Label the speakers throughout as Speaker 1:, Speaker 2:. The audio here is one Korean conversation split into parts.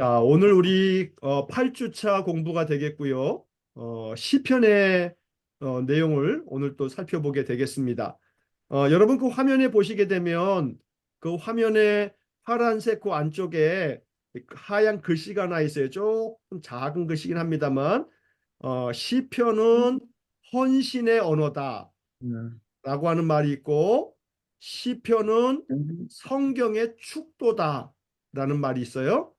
Speaker 1: 자, 오늘 우리 8주차 공부가 되겠고요. 시편의 내용을 오늘 또 살펴보게 되겠습니다. 여러분 그 화면에 보시게 되면 그 화면에 파란색 그 안쪽에 하얀 글씨가 하나 있어요. 조금 작은 글씨긴 합니다만 시편은 헌신의 언어다
Speaker 2: 음,
Speaker 1: 라고 하는 말이 있고 시편은
Speaker 2: 음,
Speaker 1: 성경의 축도다 라는 말이 있어요.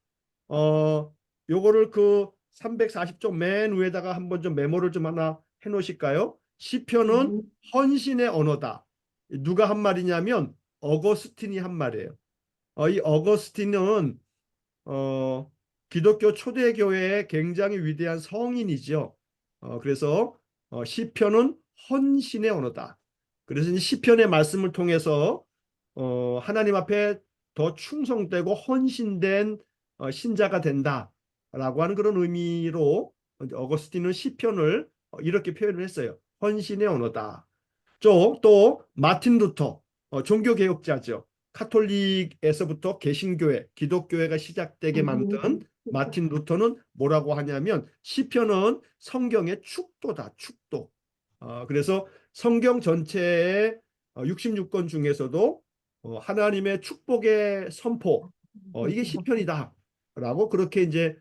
Speaker 1: 어, 요거를 그 340쪽 맨 위에다가 한번 좀 메모를 좀 하나 해 놓으실까요? 시편은 헌신의 언어다. 누가 한 말이냐면 어거스틴이 한 말이에요. 이 어거스틴은 어, 기독교 초대교회의 굉장히 위대한 성인이죠. 그래서 시편은 헌신의 언어다. 그래서 이 시편의 말씀을 통해서 하나님 앞에 더 충성되고 헌신된 신자가 된다라고 하는 그런 의미로 어거스틴은 시편을 이렇게 표현을 했어요. 헌신의 언어다. 또 마틴 루터 종교 개혁자죠. 카톨릭에서부터 개신교회, 기독교회가 시작되게 만든 마틴 루터는 뭐라고 하냐면 시편은 성경의 축도다, 축도. 그래서 성경 전체의 66권 중에서도 하나님의 축복의 선포, 이게 시편이다라고 그렇게 이제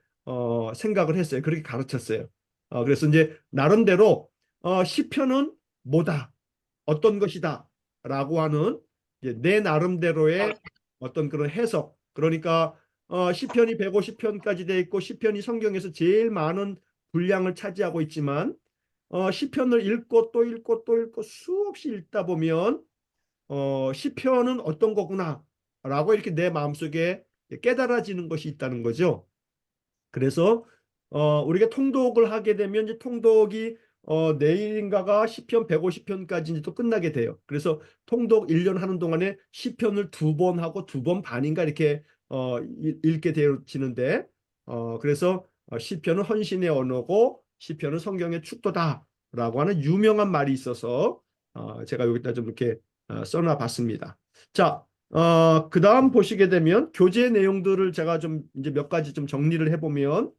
Speaker 1: 생각을 했어요. 그렇게 가르쳤어요. 그래서 이제 나름대로 시편은 뭐다? 어떤 것이다 라고 하는 이제 내 나름대로의 어떤 그런 해석, 그러니까 시편이 150편까지 돼 있고 시편이 성경에서 제일 많은 분량을 차지하고 있지만 시편을 읽고 또 읽고 또 읽고 수없이 읽다 보면 시편은 어떤 거구나 라고 이렇게 내 마음속에 깨달아지는 것이 있다는 거죠. 그래서 우리가 통독을 하게 되면 이제 통독이 내일인가가 시편 150편까지 이제 또 끝나게 돼요. 그래서 통독 1년 하는 동안에 시편을 두 번 하고 두 번 반인가 이렇게 읽게 되어지는데 그래서 시편은 헌신의 언어고 시편은 성경의 축도다라고 하는 유명한 말이 있어서 제가 여기다 좀 이렇게 써놔 봤습니다. 자, 그 다음 보시게 되면 교재 내용들을 제가 좀 이제 몇 가지 좀 정리를 해보면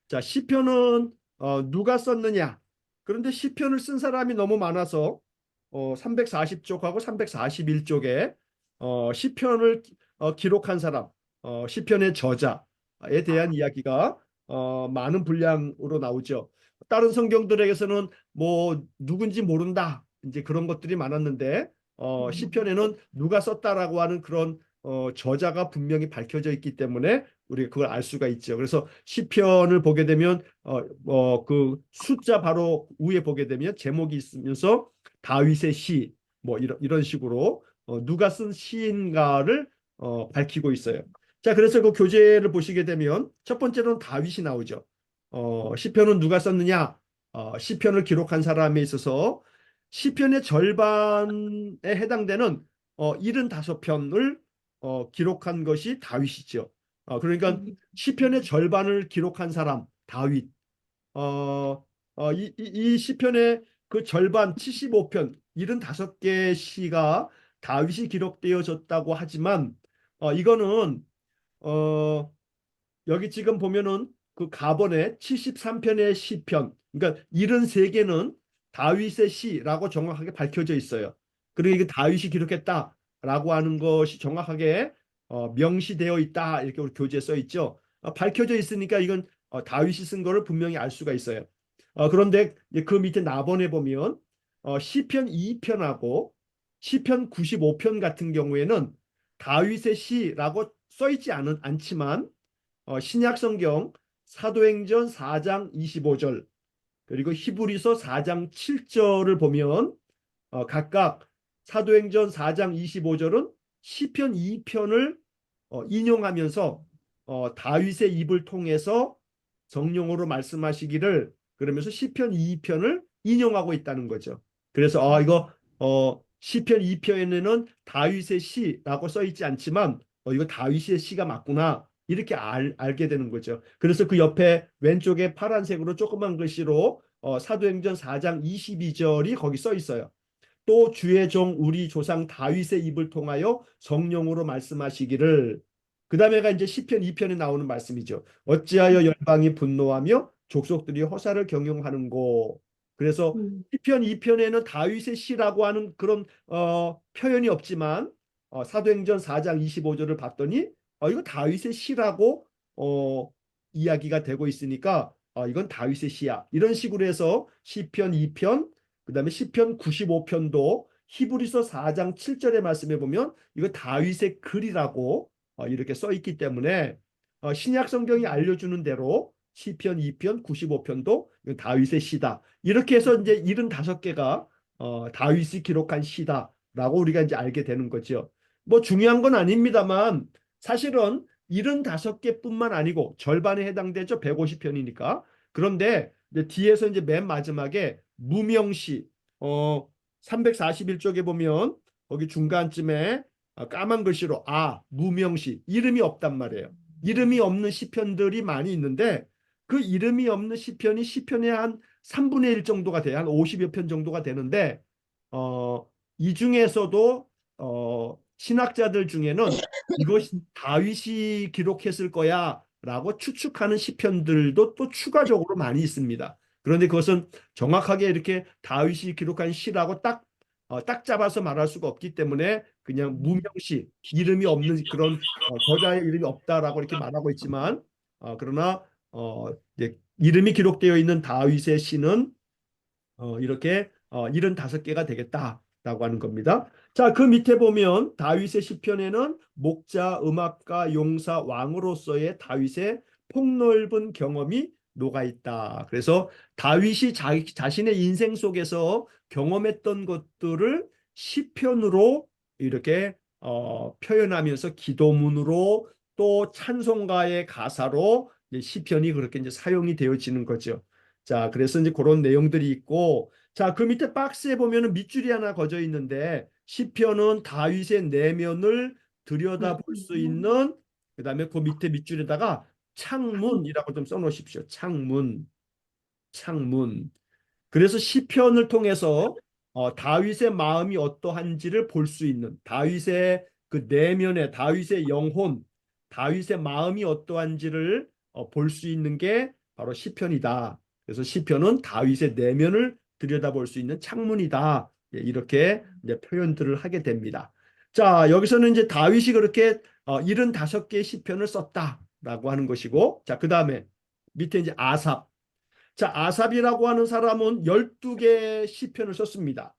Speaker 1: 자, 시편은 누가 썼느냐? 그런데 시편을 쓴 사람이 너무 많아서 340쪽하고 341쪽에 시편을 기록한 사람, 시편의 저자에 대한 이야기가 많은 분량으로 나오죠. 다른 성경들에게서는 뭐 누군지 모른다. 이제 그런 것들이 많았는데 시편에는 누가 썼다라고 하는 그런 저자가 분명히 밝혀져 있기 때문에 우리가 그걸 알 수가 있죠. 그래서 시편을 보게 되면 그 숫자 바로 위에 보게 되면 제목이 있으면서 다윗의 시 뭐 이런 식으로 누가 쓴 시인가를 밝히고 있어요. 자, 그래서 그 교재를 보시게 되면 첫 번째로는 다윗이 나오죠. 시편은 누가 썼느냐? 시편을 기록한 사람에 있어서 시편의 절반에 해당되는 75편을 기록한 것이 다윗이죠. 그러니까 시편의 절반을 기록한 사람 다윗. 이 시편의 그 절반 75편 75개 시가 다윗이 기록되어졌다고 하지만 이거는 어, 여기 지금 보면은 그 가번에 73편의 시편, 그러니까 73개는 다윗의 시라고 정확하게 밝혀져 있어요. 그리고 이게 다윗이 기록했다라고 하는 것이 정확하게 명시되어 있다 이렇게 우리 교재에 써 있죠. 밝혀져 있으니까 이건 다윗이 쓴 거를 분명히 알 수가 있어요. 그런데 그 밑에 나번에 보면 시편 2편하고 시편 95편 같은 경우에는 다윗의 시라고 써 있지 않지만 신약 성경 사도행전 4장 25절 그리고 히브리서 4장 7절을 보면 각각 사도행전 4장 25절은 시편 2편을 인용하면서 다윗의 입을 통해서 성령으로 말씀하시기를 그러면서 시편 2편을 인용하고 있다는 거죠. 그래서 이거 시편 2편에는 다윗의 시라고 써 있지 않지만 이거 다윗의 시가 맞구나 이렇게 알게 되는 거죠. 그래서 그 옆에 왼쪽에 파란색으로 조그만 글씨로 사도행전 4장 22절이 거기 써 있어요. 또 주의 종 우리 조상 다윗의 입을 통하여 성령으로 말씀하시기를 그 다음에가 이제 시편 2편에 나오는 말씀이죠. 어찌하여 열방이 분노하며 족속들이 허사를 경영하는고. 그래서 시편 2편에는 다윗의 시라고 하는 그런 표현이 없지만 사도행전 4장 25절을 봤더니 이거 다윗의 시라고 어, 이야기가 되고 있으니까 이건 다윗의 시야. 이런 식으로 해서 시편 2편, 그다음에 시편 95편도 히브리서 4장 7절의 말씀에 보면 이거 다윗의 글이라고 이렇게 써 있기 때문에 신약 성경이 알려주는 대로 시편 2편, 95편도 다윗의 시다. 이렇게 해서 이제 75개가 다윗이 기록한 시다라고 우리가 이제 알게 되는 거죠. 뭐 중요한 건 아닙니다만 사실은 75개뿐만 아니고 절반에 해당되죠. 150편이니까. 그런데 이제 뒤에서 이제 맨 마지막에 무명시 341쪽에 보면 거기 중간쯤에 까만 글씨로 무명시 이름이 없단 말이에요. 이름이 없는 시편들이 많이 있는데 그 이름이 없는 시편이 시편의 한 3분의 1 정도가 돼요. 한 50여 편 정도가 되는데 이 중에서도 신학자들 중에는 이것이 다윗이 기록했을 거야 라고 추측하는 시편들도 또 추가적으로 많이 있습니다. 그런데 그것은 정확하게 이렇게 다윗이 기록한 시라고 딱 잡아서 말할 수가 없기 때문에 그냥 무명시 이름이 없는 그런 저자의 이름이 없다라고 이렇게 말하고 있지만 그러나 이제 이름이 기록되어 있는 다윗의 시는 이렇게 75개가 되겠다라고 하는 겁니다. 자, 그 밑에 보면 다윗의 시편에는 목자, 음악가, 용사, 왕으로서의 다윗의 폭넓은 경험이 녹아 있다. 그래서 다윗이 자신의 인생 속에서 경험했던 것들을 시편으로 이렇게 표현하면서 기도문으로 또 찬송가의 가사로 시편이 그렇게 이제 사용이 되어지는 거죠. 자, 그래서 이제 그런 내용들이 있고, 자, 그 밑에 박스에 보면은 밑줄이 하나 거져 있는데, 시편은 다윗의 내면을 들여다볼 수 있는, 그다음에 그 밑에 밑줄에다가 창문이라고 좀 써놓으십시오. 창문, 창문. 그래서 시편을 통해서 다윗의 마음이 어떠한지를 볼 수 있는 다윗의 그 내면의 다윗의 영혼, 다윗의 마음이 어떠한지를 볼 수 있는 게 바로 시편이다. 그래서 시편은 다윗의 내면을 들여다볼 수 있는 창문이다. 예, 이렇게 이제 표현들을 하게 됩니다. 자, 여기서는 이제 다윗이 그렇게 75개의 시편을 썼다라고 하는 것이고, 자, 그다음에 밑에 이제 아삽. 자, 아삽이라고 하는 사람은 12개 시편을 썼습니다.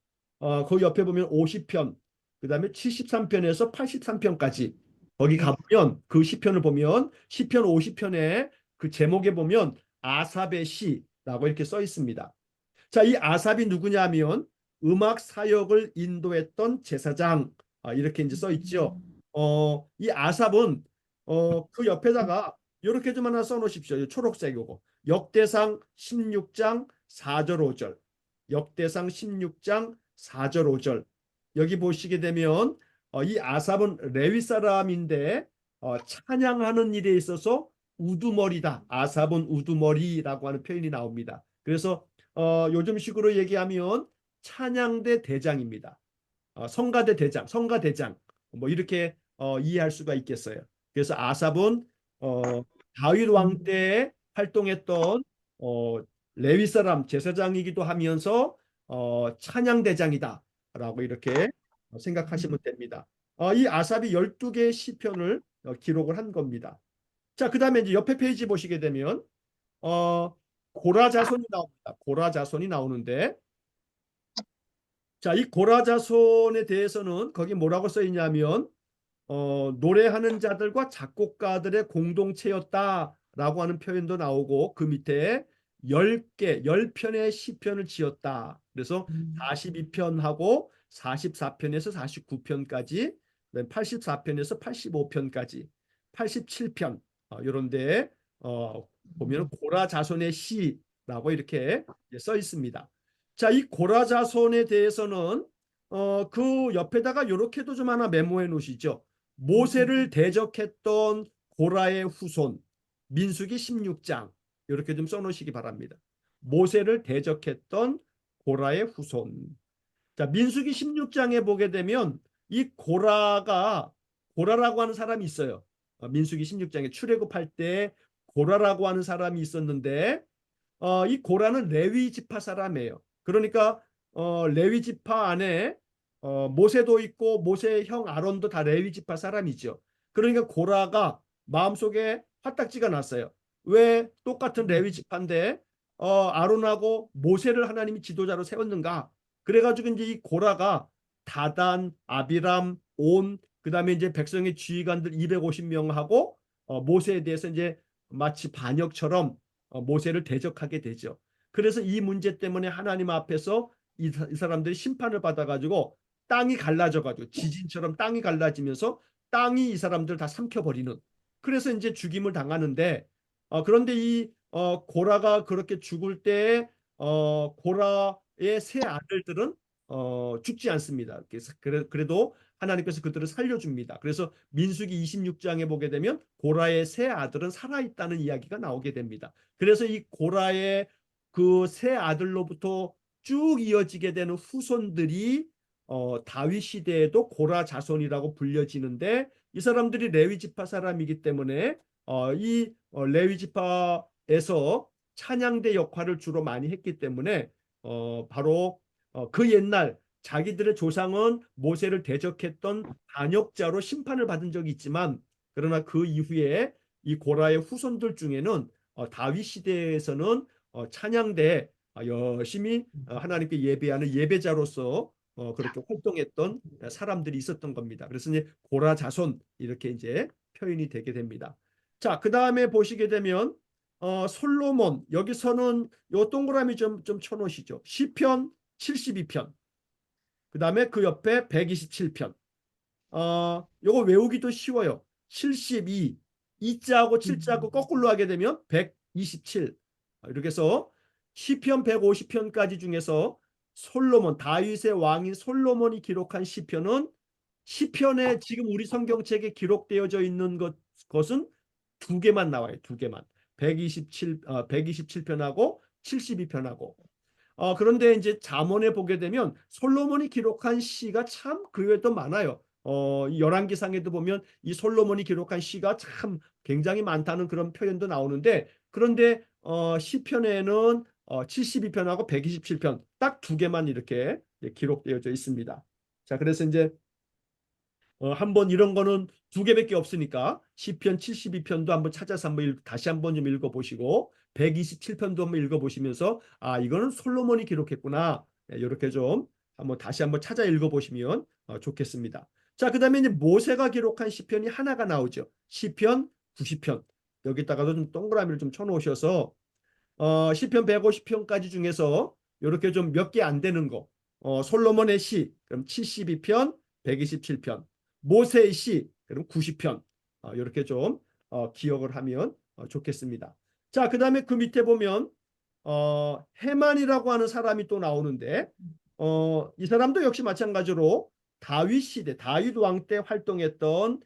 Speaker 1: 그 옆에 보면 50편, 그 다음에 73편에서 83편까지 거기 가보면 그 시편을 보면 시편 50편에 그 제목에 보면 아삽의 시라고 이렇게 써 있습니다. 자, 이 아삽이 누구냐면 음악 사역을 인도했던 제사장 이렇게 이제 써 있죠. 이 아삽은 그 옆에다가 이렇게 좀 하나 써 놓으십시오. 초록색 요거. 역대상 16장 4절 5절. 역대상 16장 4절 5절. 여기 보시게 되면 이 아삽은 레위 사람인데 찬양하는 일에 있어서 우두머리다. 아삽은 우두머리라고 하는 표현이 나옵니다. 그래서 요즘식으로 얘기하면 찬양대 대장입니다. 성가대 대장, 성가대장 뭐 이렇게 이해할 수가 있겠어요. 그래서 아삽은 다윗 왕 때에 활동했던 어, 레위 사람 제사장이기도 하면서 찬양대장이다라고 이렇게 생각하시면 됩니다. 이 아삽이 12개의 시편을 기록을 한 겁니다. 자, 그다음에 이제 옆에 페이지 보시게 되면 어, 고라 자손이 나옵니다. 고라 자손이 나오는데 자, 이 고라 자손에 대해서는 거기 뭐라고 써 있냐면 노래하는 자들과 작곡가들의 공동체였다라고 하는 표현도 나오고 그 밑에 10편의 시편을 지었다. 그래서 42편하고 44편에서 49편까지 84편에서 85편까지 87편 이런데 보면 고라 자손의 시라고 이렇게 써 있습니다. 자, 이 고라 자손에 대해서는 그 옆에다가 이렇게도 좀 하나 메모해 놓으시죠. 모세를 대적했던 고라의 후손 민수기 16장 이렇게 좀 써놓으시기 바랍니다. 모세를 대적했던 고라의 후손. 자, 민수기 16장에 보게 되면 이 고라라고 하는 사람이 있어요. 민수기 16장에 출애굽할 때 고라라고 하는 사람이 있었는데 이 고라는 레위 지파 사람이에요. 그러니까 레위 지파 안에 모세도 있고 모세의 형 아론도 다 레위 지파 사람이죠. 그러니까 고라가 마음속에 화딱지가 났어요. 왜 똑같은 레위 지파인데 아론하고 모세를 하나님이 지도자로 세웠는가? 그래가지고 이제 이 고라가 다단, 아비람, 온, 그다음에 이제 백성의 지휘관들 250명하고 모세에 대해서 이제 마치 반역처럼 모세를 대적하게 되죠. 그래서 이 문제 때문에 하나님 앞에서 이 사람들이 심판을 받아가지고 땅이 갈라져가지고 지진처럼 땅이 갈라지면서 땅이 이 사람들 다 삼켜버리는, 그래서 이제 죽임을 당하는데 그런데 이 고라가 그렇게 죽을 때 고라의 세 아들들은 죽지 않습니다. 그래서 그래도 하나님께서 그들을 살려줍니다. 그래서 민수기 26장에 보게 되면 고라의 세 아들은 살아있다는 이야기가 나오게 됩니다. 그래서 이 고라의 그 세 아들로부터 쭉 이어지게 되는 후손들이 다윗 시대에도 고라 자손이라고 불려지는데, 이 사람들이 레위 지파 사람이기 때문에 이 레위 지파에서 찬양대 역할을 주로 많이 했기 때문에 바로 그 옛날 자기들의 조상은 모세를 대적했던 반역자로 심판을 받은 적이 있지만, 그러나 그 이후에 이 고라의 후손들 중에는 다윗 시대에서는 찬양대 열심히 하나님께 예배하는 예배자로서 그렇게 활동했던 사람들이 있었던 겁니다. 그래서 이제 고라 자손 이렇게 이제 표현이 되게 됩니다. 자, 그 다음에 보시게 되면 솔로몬, 여기서는 요 동그라미 좀 쳐놓으시죠. 시편 72편, 그 다음에 그 옆에 127편. 요거 외우기도 쉬워요. 72, 2자하고 7자하고 거꾸로 하게 되면 127. 이렇게 해서 시편 150편까지 중에서 솔로몬, 다윗의 왕인 솔로몬이 기록한 시편은, 시편에 지금 우리 성경책에 기록되어져 있는 것은 두 개만 나와요. 두 개만. 127편하고 72편하고. 그런데 이제 잠언에 보게 되면 솔로몬이 기록한 시가 참 그 외에도 많아요. 이 열왕기상에도 보면 이 솔로몬이 기록한 시가 참 굉장히 많다는 그런 표현도 나오는데, 그런데 시편에는 72편하고 127편 딱 두 개만 이렇게 기록되어져 있습니다. 자, 그래서 이제 한번 이런 거는 두 개밖에 없으니까 시편 72편도 한번 찾아서 다시 한번 좀 읽어보시고 127편도 한번 읽어보시면서 이거는 솔로몬이 기록했구나, 이렇게 좀 한번 다시 한번 찾아 읽어보시면 좋겠습니다. 자, 그다음에 이제 모세가 기록한 시편이 하나가 나오죠. 시편 90편. 여기다가도 좀 동그라미를 좀 쳐놓으셔서 시편 150편까지 중에서 이렇게 좀 몇 개 안 되는 거, 솔로몬의 시 그럼 72편, 127편, 모세의 시 그럼 90편, 이렇게 좀 기억을 하면 좋겠습니다. 자, 그 다음에 그 밑에 보면 헤만이라고 하는 사람이 또 나오는데 이 사람도 역시 마찬가지로 다윗 시대, 다윗 왕 때 활동했던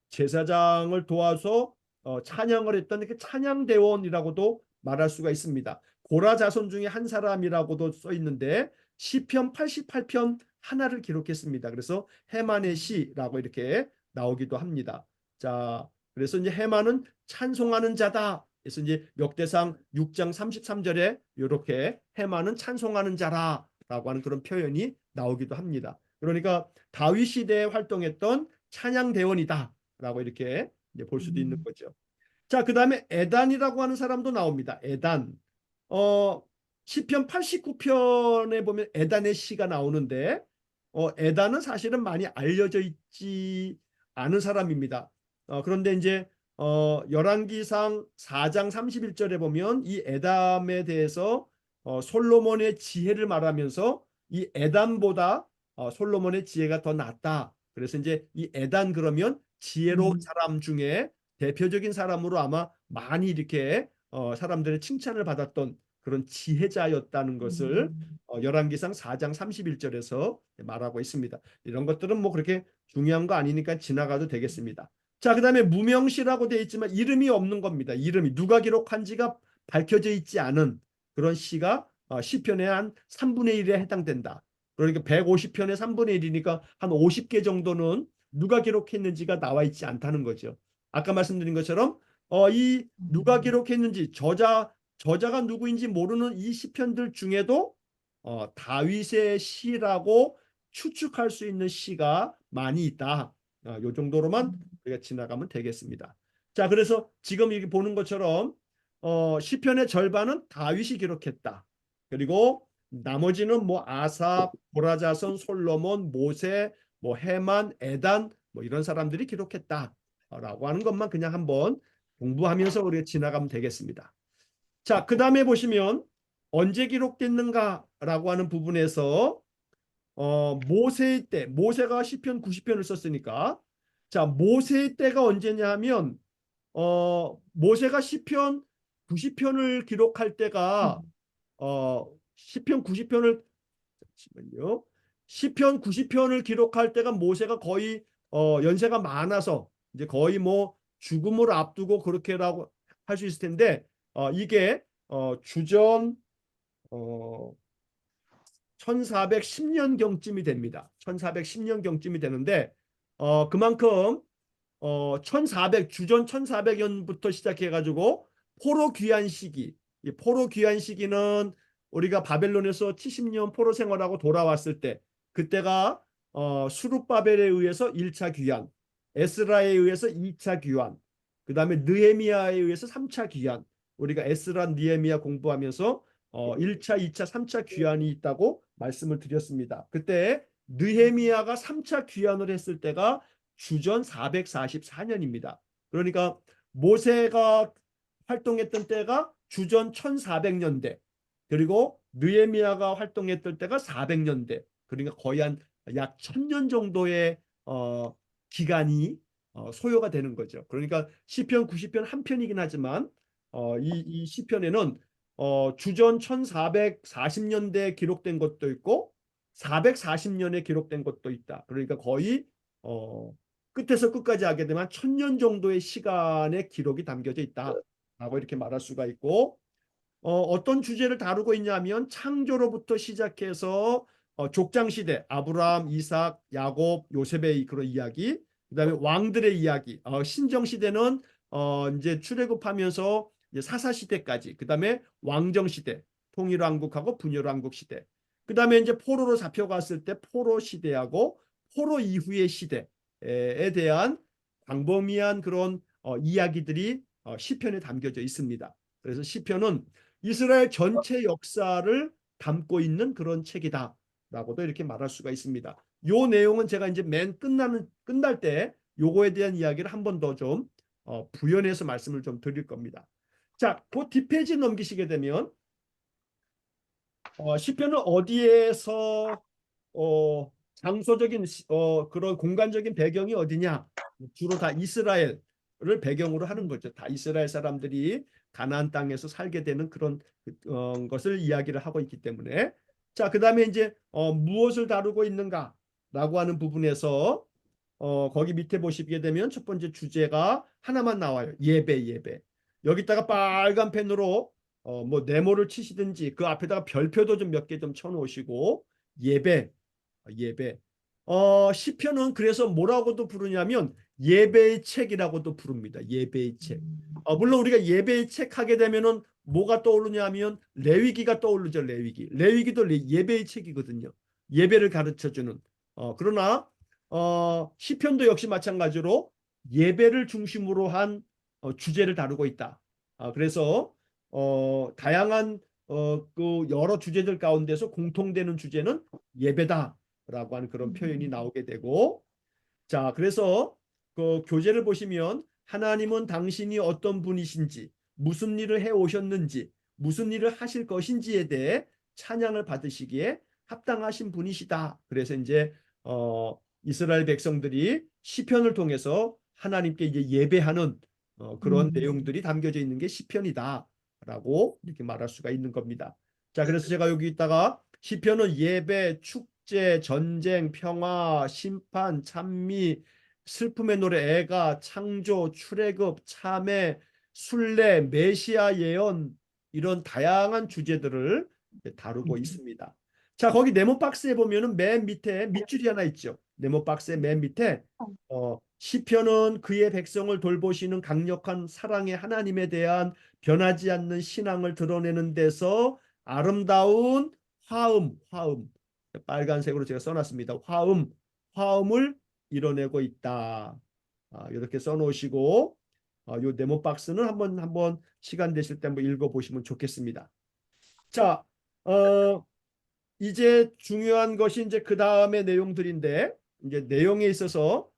Speaker 1: 제사장을 도와서 찬양을 했던 그 찬양대원이라고도 말할 수가 있습니다. 고라 자손 중에 한 사람이라고도 써 있는데 시편 88편 하나를 기록했습니다. 그래서 헤만의 시라고 이렇게 나오기도 합니다. 자, 그래서 이제 헤만은 찬송하는 자다. 그래서 이제 역대상 6장 33절에 이렇게 헤만은 찬송하는 자라라고 하는 그런 표현이 나오기도 합니다. 그러니까 다윗 시대에 활동했던 찬양대원이다 라고 이렇게 볼 수도 있는 거죠. 자, 그 다음에 에단이라고 하는 사람도 나옵니다. 에단. 시편 89편에 보면 에단의 시가 나오는데 에단은 사실은 많이 알려져 있지 않은 사람입니다. 그런데 이제 열왕기상 4장 31절에 보면 이 에담에 대해서 솔로몬의 지혜를 말하면서 이 에담보다 솔로몬의 지혜가 더 낫다. 그래서 이제 이 에단 그러면 지혜로운 사람 중에 대표적인 사람으로 아마 많이 이렇게 사람들의 칭찬을 받았던 그런 지혜자였다는 것을 열왕기상 4장 31절에서 말하고 있습니다. 이런 것들은 뭐 그렇게 중요한 거 아니니까 지나가도 되겠습니다. 자, 그다음에 무명시라고 되어 있지만 이름이 없는 겁니다. 이름이 누가 기록한지가 밝혀져 있지 않은 그런 시가 시편의 한 3분의 1에 해당된다. 그러니까 150편의 3분의 1이니까 한 50개 정도는 누가 기록했는지가 나와 있지 않다는 거죠. 아까 말씀드린 것처럼 이 누가 기록했는지 저자가 누구인지 모르는 이 시편들 중에도 다윗의 시라고 추측할 수 있는 시가 많이 있다. 요 정도로만 우리가 지나가면 되겠습니다. 자, 그래서 지금 여기 보는 것처럼 시편의 절반은 다윗이 기록했다. 그리고 나머지는 뭐 아삽, 고라자손, 솔로몬, 모세, 뭐 헤만, 에단 뭐 이런 사람들이 기록했다라고 하는 것만 그냥 한번 공부하면서 우리가 지나가면 되겠습니다. 자, 그 다음에 보시면 언제 기록됐는가라고 하는 부분에서 모세의 때, 모세가 시편 90편을 썼으니까 자, 모세의 때가 언제냐 하면 모세가 시편 90편을 기록할 때가 시편 90편을 잠시만요. 시편 90편을 기록할 때가 모세가 거의 연세가 많아서 이제 거의 뭐 죽음을 앞두고 그렇게라고 할 수 있을 텐데 이게 주전 어, 1410년경쯤이 됩니다. 1410년경쯤이 되는데 그만큼 1400 주전 1400년부터 시작해 가지고 포로 귀환 시기 이 포로 귀환 시기는 우리가 바벨론에서 70년 포로 생활하고 돌아왔을 때 그때가 수룹바벨에 의해서 1차 귀환, 에스라에 의해서 2차 귀환, 그다음에 느헤미야에 의해서 3차 귀환. 우리가 에스라 느헤미야 공부하면서 1차, 2차, 3차 귀환이 있다고 말씀을 드렸습니다. 그때 느헤미야가 3차 귀환을 했을 때가 주전 444년입니다. 그러니까 모세가 활동했던 때가 주전 1400년대 그리고 느헤미야가 활동했던 때가 400년대 그러니까 거의 한 약 1000년 정도의 기간이 소요가 되는 거죠. 그러니까 시편 90편 한 편이긴 하지만 이 시편에는 주전 1440년대에 기록된 것도 있고 440년에 기록된 것도 있다. 그러니까 거의 끝에서 끝까지 하게 되면 1000년 정도의 시간의 기록이 담겨져 있다라고 이렇게 말할 수가 있고 어떤 주제를 다루고 있냐면 창조로부터 시작해서 족장 시대 아브라함, 이삭, 야곱, 요셉의 그런 이야기, 그다음에 왕들의 이야기, 신정 시대는 이제 출애굽하면서 이제 사사 시대까지, 그다음에 왕정 시대, 통일 왕국하고 분열 왕국 시대, 그다음에 이제 포로로 잡혀갔을 때 포로 시대하고 포로 이후의 시대에 대한 광범위한 그런 이야기들이 시편에 담겨져 있습니다. 그래서 시편은 이스라엘 전체 역사를 담고 있는 그런 책이다라고도 이렇게 말할 수가 있습니다. 요 내용은 제가 이제 끝날 때 요거에 대한 이야기를 한 번 더 좀 부연해서 말씀을 좀 드릴 겁니다. 자, 그 뒷페이지 넘기시게 되면 시편은 어디에서 장소적인 그런 공간적인 배경이 어디냐? 주로 다 이스라엘을 배경으로 하는 거죠. 다 이스라엘 사람들이 가나안 땅에서 살게 되는 그런 것을 이야기를 하고 있기 때문에 자, 그다음에 이제 무엇을 다루고 있는가라고 하는 부분에서 거기 밑에 보시게 되면 첫 번째 주제가 하나만 나와요. 예배. 여기다가 빨간 펜으로 뭐 네모를 치시든지 그 앞에다가 별표도 좀 몇 개 좀 쳐놓으시고 예배. 예배. 시편은 그래서 뭐라고도 부르냐면 예배의 책이라고도 부릅니다. 예배의 책. 물론 우리가 예배의 책 하게 되면은 뭐가 떠오르냐면 레위기가 떠오르죠. 레위기도 예배의 책이거든요. 예배를 가르쳐주는. 그러나 시편도 역시 마찬가지로 예배를 중심으로 한 주제를 다루고 있다. 그래서 다양한 그 여러 주제들 가운데서 공통되는 주제는 예배다라고 하는 그런 표현이 나오게 되고 자, 그래서 그 교재를 보시면 하나님은 당신이 어떤 분이신지 무슨 일을 해 오셨는지 무슨 일을 하실 것인지에 대해 찬양을 받으시기에 합당하신 분이시다. 그래서 이제 이스라엘 백성들이 시편을 통해서 하나님께 이제 예배하는 그런 내용들이 담겨져 있는 게 시편이다라고 이렇게 말할 수가 있는 겁니다. 자, 그래서 제가 여기 있다가 시편은 예배, 축제, 전쟁, 평화, 심판, 찬미, 슬픔의 노래, 애가, 창조, 출애굽, 참회, 순례, 메시아 예언 이런 다양한 주제들을 다루고 있습니다. 자, 거기 네모 박스에 보면은 맨 밑에 밑줄이 하나 있죠. 네모 박스의 맨 밑에 시편은 그의 백성을 돌보시는 강력한 사랑의 하나님에 대한 변하지 않는 신앙을 드러내는 데서 아름다운 화음 빨간색으로 제가 써놨습니다. 화음을 이뤄내고 있다. 이렇게 써놓으시고 요 네모 박스는 한번 시간 되실 때 한번 읽어보시면 좋겠습니다. 자, 이제 중요한 것이 이제 그 다음의 내용들인데 이제 내용에 있어서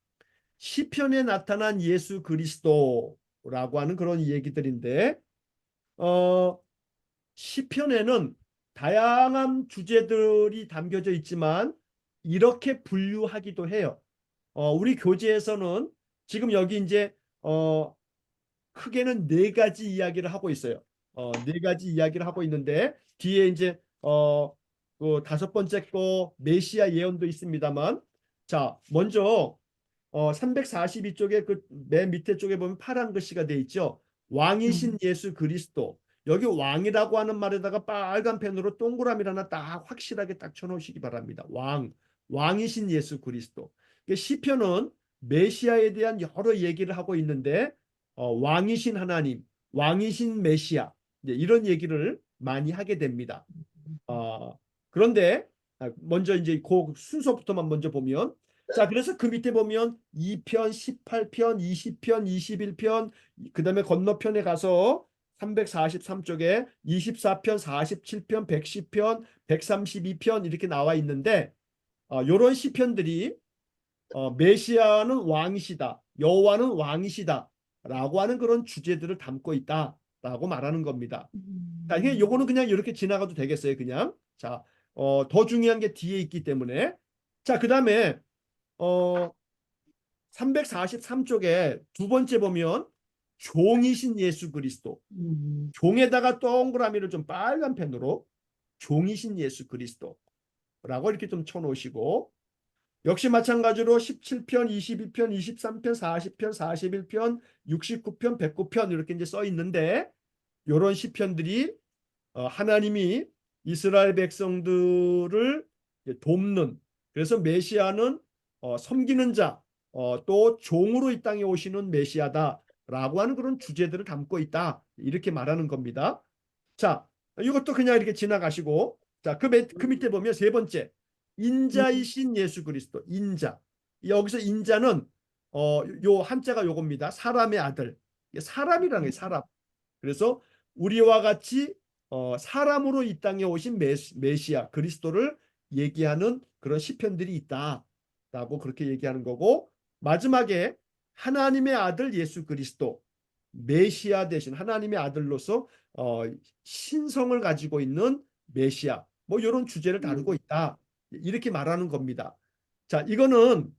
Speaker 1: 시편에 나타난 예수 그리스도라고 하는 그런 얘기들인데 시편에는 다양한 주제들이 담겨져 있지만 이렇게 분류하기도 해요. 우리 교재에서는 지금 여기 이제 크게는 네 가지 이야기를 하고 있어요. 네 가지 이야기를 하고 있는데 뒤에 이제 그 다섯 번째 거 메시아 예언도 있습니다만 자 먼저 342쪽에 그 맨 밑에 쪽에 보면 파란 글씨가 돼 있죠. 왕이신 예수 그리스도. 여기 왕이라고 하는 말에다가 빨간 펜으로 동그라미 하나 딱 확실하게 딱 쳐놓으시기 바랍니다. 왕이신 예수 그리스도. 시편은 메시아에 대한 여러 얘기를 하고 있는데 왕이신 하나님, 왕이신 메시아 이런 얘기를 많이 하게 됩니다. 그런데 먼저 이제 그 순서부터만 먼저 보면 자 그래서 그 밑에 보면 2편, 18편, 20편, 21편 그 다음에 건너편에 가서 343쪽에 24편, 47편, 110편, 132편 이렇게 나와 있는데 이런 시편들이 메시아는 왕이시다, 여호와는 왕이시다 라고 하는 그런 주제들을 담고 있다라고 말하는 겁니다. 자, 이게 요거는 그냥 이렇게 지나가도 되겠어요. 그냥. 자, 더 중요한 게 뒤에 있기 때문에. 자, 그 다음에 343쪽에 두 번째 보면 종이신 예수 그리스도. 종에다가 동그라미를 좀 빨간 펜으로 종이신 예수 그리스도라고 이렇게 좀 쳐놓으시고 역시 마찬가지로 17편, 22편, 23편, 40편, 41편, 69편, 109편 이렇게 이제 써 있는데 이런 시편들이 하나님이 이스라엘 백성들을 돕는 그래서 메시아는 섬기는 자, 또 종으로 이 땅에 오시는 메시아다라고 하는 그런 주제들을 담고 있다 이렇게 말하는 겁니다. 자, 이것도 그냥 이렇게 지나가시고 자, 그 밑에 보면 세 번째 인자이신 예수 그리스도 인자 여기서 인자는 요 한자가 요겁니다. 사람의 아들 사람이라는 게 사람 그래서 우리와 같이 사람으로 이 땅에 오신 메시아 그리스도를 얘기하는 그런 시편들이 있다라고 그렇게 얘기하는 거고 마지막에 하나님의 아들 예수 그리스도 메시아 대신 하나님의 아들로서 신성을 가지고 있는 메시아 뭐 이런 주제를 다루고 있다 이렇게 말하는 겁니다. 자 이거는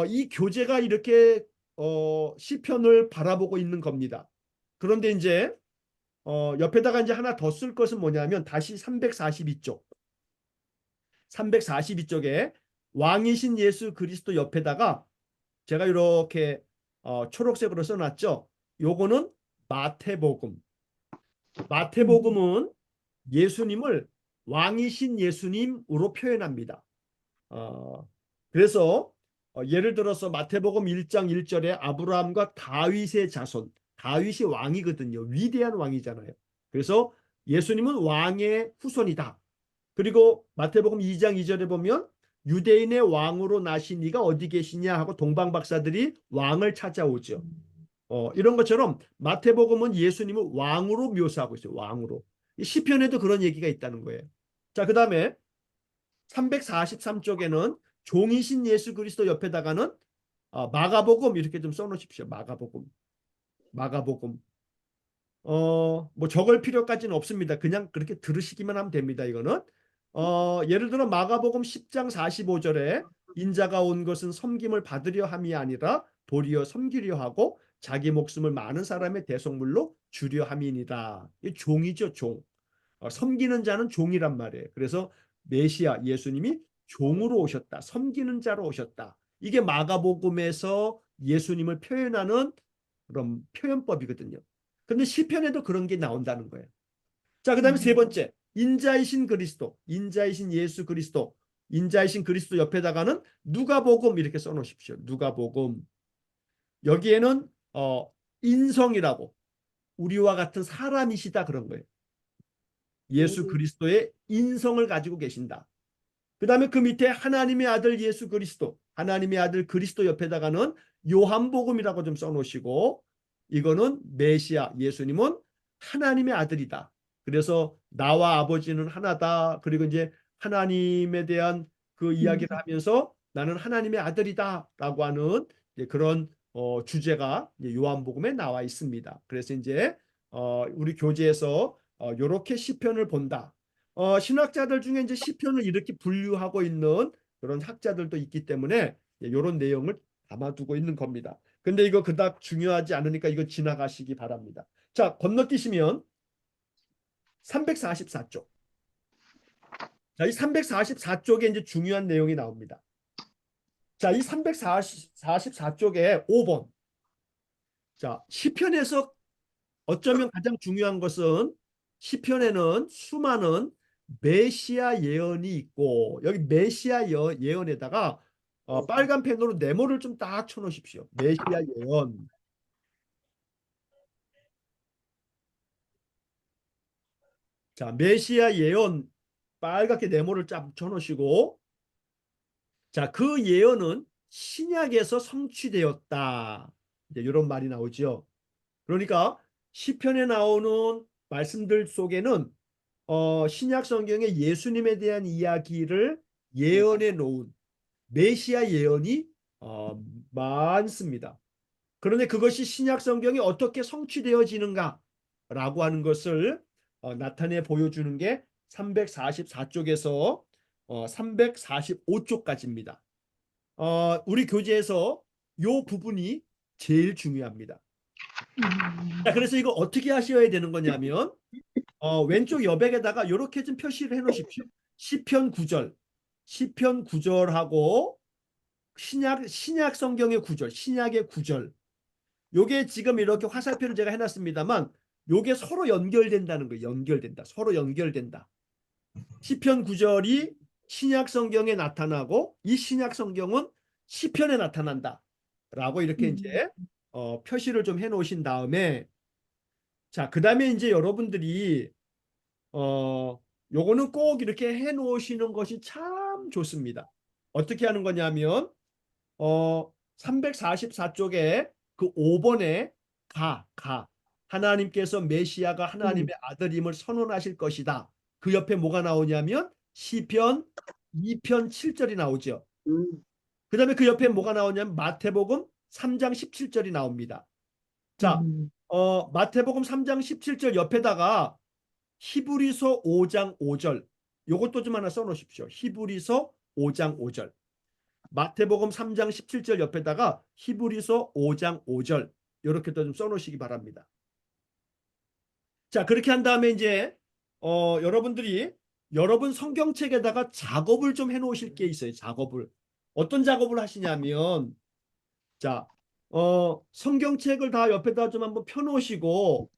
Speaker 1: 이 교재가 이렇게 시편을 바라보고 있는 겁니다. 그런데 이제 옆에다가 이제 하나 더 쓸 것은 뭐냐면 다시 342쪽에 왕이신 예수 그리스도 옆에다가 제가 이렇게 초록색으로 써놨죠. 요거는 마태복음. 마태복음은 예수님을 왕이신 예수님으로 표현합니다. 그래서 예를 들어서 마태복음 1장 1절에 아브라함과 다윗의 자손 다윗이 왕이거든요. 위대한 왕이잖아요. 그래서 예수님은 왕의 후손이다. 그리고 마태복음 2장 2절에 보면 유대인의 왕으로 나신 이가 어디 계시냐 하고 동방 박사들이 왕을 찾아오죠. 이런 것처럼 마태복음은 예수님을 왕으로 묘사하고 있어요. 왕으로. 시편에도 그런 얘기가 있다는 거예요. 자, 그 다음에 343쪽에는 종이신 예수 그리스도 옆에다가는 마가복음 이렇게 좀 써놓으십시오. 마가복음. 뭐 적을 필요까지는 없습니다. 그냥 그렇게 들으시기만 하면 됩니다. 이거는 예를 들어 마가복음 10장 45절에 인자가 온 것은 섬김을 받으려 함이 아니라 도리어 섬기려 하고 자기 목숨을 많은 사람의 대속물로 주려 함이니라. 이 종이죠, 종. 섬기는 자는 종이란 말이에요. 그래서 메시아 예수님이 종으로 오셨다. 섬기는 자로 오셨다. 이게 마가복음에서 예수님을 표현하는 그런 표현법이거든요. 그런데 시편에도 그런 게 나온다는 거예요. 자, 그다음에 세 번째 인자이신 그리스도, 인자이신 예수 그리스도. 인자이신 그리스도 옆에다가는 누가복음 이렇게 써놓으십시오. 누가복음. 여기에는 인성이라고 우리와 같은 사람이시다 그런 거예요. 예수 그리스도의 인성을 가지고 계신다. 그 다음에 그 밑에 하나님의 아들 예수 그리스도, 하나님의 아들 그리스도 옆에다가는 요한복음이라고 좀 써놓으시고, 이거는 메시아, 예수님은 하나님의 아들이다. 그래서 나와 아버지는 하나다. 그리고 이제 하나님에 대한 그 이야기를 하면서 나는 하나님의 아들이다라고 하는 그런 주제가 요한복음에 나와 있습니다. 그래서 이제 우리 교재에서 이렇게 시편을 본다. 신학자들 중에 이제 시편을 이렇게 분류하고 있는 그런 학자들도 있기 때문에 이런 내용을 담아두고 있는 겁니다. 근데 이거 그닥 중요하지 않으니까 이거 지나가시기 바랍니다. 자, 건너뛰시면 344쪽. 자, 이 344쪽에 이제 중요한 내용이 나옵니다. 자, 이 344쪽에 5번. 자, 시편에서 어쩌면 가장 중요한 것은 시편에는 수많은 메시아 예언이 있고 여기 메시아 예언에다가 빨간 펜으로 네모를 좀 딱 쳐놓으십시오. 메시아 예언. 자, 메시아 예언 빨갛게 네모를 쫙 쳐놓으시고 자, 그 예언은 신약에서 성취되었다. 이제 이런 말이 나오죠. 그러니까 시편에 나오는 말씀들 속에는 신약 성경의 예수님에 대한 이야기를 예언해 놓은 메시아 예언이 많습니다. 그런데 그것이 신약 성경이 어떻게 성취되어지는가라고 하는 것을 나타내 보여주는 게 344쪽에서 345쪽까지입니다. 우리 교재에서 이 부분이 제일 중요합니다. 자, 그래서 이거 어떻게 하셔야 되는 거냐면 왼쪽 여백에다가 이렇게 좀 표시를 해 놓으십시오. 시편 9절, 시편 9절하고 신약 성경의 9절, 신약의 9절. 요게 지금 이렇게 화살표를 제가 해놨습니다만 요게 서로 연결된다는 거예요. 연결된다. 서로 연결된다. 시편 9절이 신약 성경에 나타나고 이 신약 성경은 시편에 나타난다. 라고 이렇게 이제 표시를 좀 해 놓으신 다음에 자, 그 다음에 이제 여러분들이 요거는 꼭 이렇게 해 놓으시는 것이 참 좋습니다. 어떻게 하는 거냐면 344쪽에 그 5번에 하나님께서 메시아가 하나님의 아들임을 선언하실 것이다. 그 옆에 뭐가 나오냐면 시편 2편 7절이 나오죠. 그 다음에 그 옆에 뭐가 나오냐면 마태복음 3장 17절이 나옵니다. 자, 마태복음 3장 17절 옆에다가 히브리서 5장 5절 요것도 좀 하나 써놓으십시오. 히브리서 5장 5절 마태복음 3장 17절 옆에다가 히브리서 5장 5절 이렇게 좀 써놓으시기 바랍니다. 자, 그렇게 한 다음에 이제 여러분들이 여러분 성경책에다가 작업을 좀 해놓으실 게 있어요. 작업을. 어떤 작업을 하시냐면 자, 성경책을 다 옆에다 좀 한번 펴놓으시고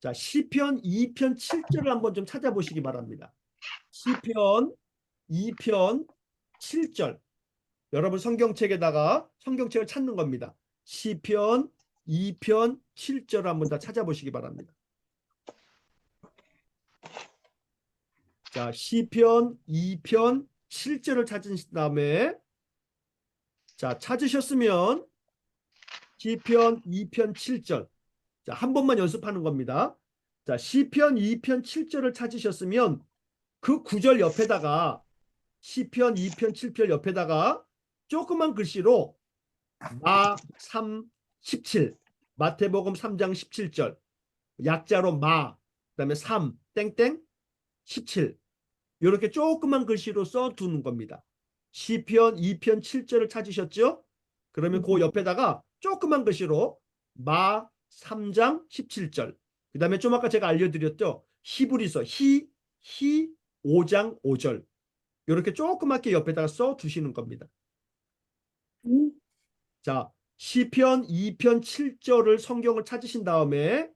Speaker 1: 자, 시편 2편 7절을 한번 좀 찾아보시기 바랍니다. 시편 2편 7절. 여러분 성경책에다가 성경책을 찾는 겁니다. 시편 2편 7절 한번 다 찾아보시기 바랍니다. 자, 시편 2편 7절을 찾으신 다음에 자, 찾으셨으면 시편 2편 7절. 자, 한 번만 연습하는 겁니다. 자, 시편 2편 7절을 찾으셨으면 그 구절 옆에다가 시편 2편 7편 옆에다가 조그만 글씨로 마 3, 17 마태복음 3장 17절 약자로 마 그다음에 3 땡땡 17 이렇게 조그만 글씨로 써두는 겁니다. 시편 2편 7절을 찾으셨죠? 그러면 그 옆에다가 조그만 글씨로 마 3장 17절 그 다음에 좀 아까 제가 알려드렸죠? 히브리서 히 5장 5절 이렇게 조그맣게 옆에다가 써두시는 겁니다. 자, 시편 2편 7절을 성경을 찾으신 다음에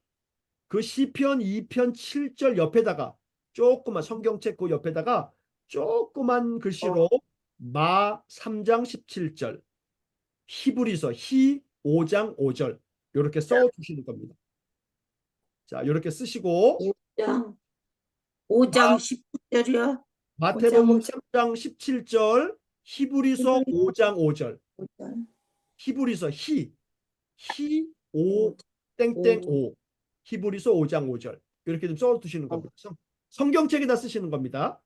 Speaker 1: 그 시편 2편 7절 옆에다가 조그만 성경책 그 옆에다가 조그만 글씨로 마 3장 17절, 히브리서 히 5장 5절 이렇게 써 주시는 겁니다. 자, 이렇게 쓰시고
Speaker 2: 5장 5장 19절이요.
Speaker 1: 마태복음
Speaker 2: 5장
Speaker 1: 3장 17절, 히브리서 5장 5절. 히브리서 히 5 땡땡 5. 히브리서 5장 5절. 이렇게 좀 써 두시는 겁니다. 성경책에다 쓰시는 겁니다.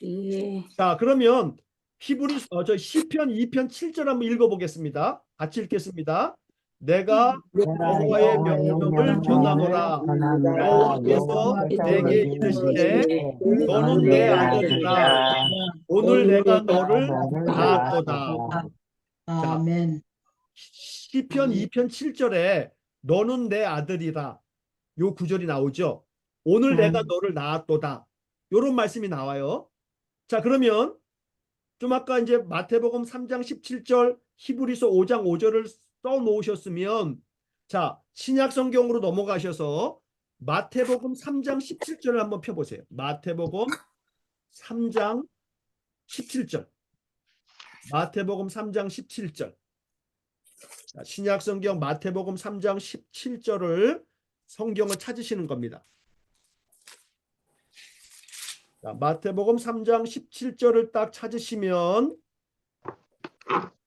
Speaker 2: 예.
Speaker 1: 자, 그러면 저 시편 2편 7절 한번 읽어보겠습니다. 같이 읽겠습니다. 내가 여호와의 명령을 전하노라. 여호와께서 내게 이르시되 너는 내 아들이라. 오늘 내가 너를 낳았도다.
Speaker 2: 아멘.
Speaker 1: 시편 2편 7절에 너는 내 아들이라. 요 구절이 나오죠. 오늘 내가 너를 낳았도다. 요런 말씀이 나와요. 자, 그러면 좀 아까 이제 마태복음 3장 17절, 히브리서 5장 5절을 써 놓으셨으면 자, 신약 성경으로 넘어가셔서 마태복음 3장 17절을 한번 펴 보세요. 마태복음 3장 17절. 마태복음 3장 17절. 자, 신약 성경 마태복음 3장 17절을 성경을 찾으시는 겁니다. 자, 마태복음 3장 17절을 딱 찾으시면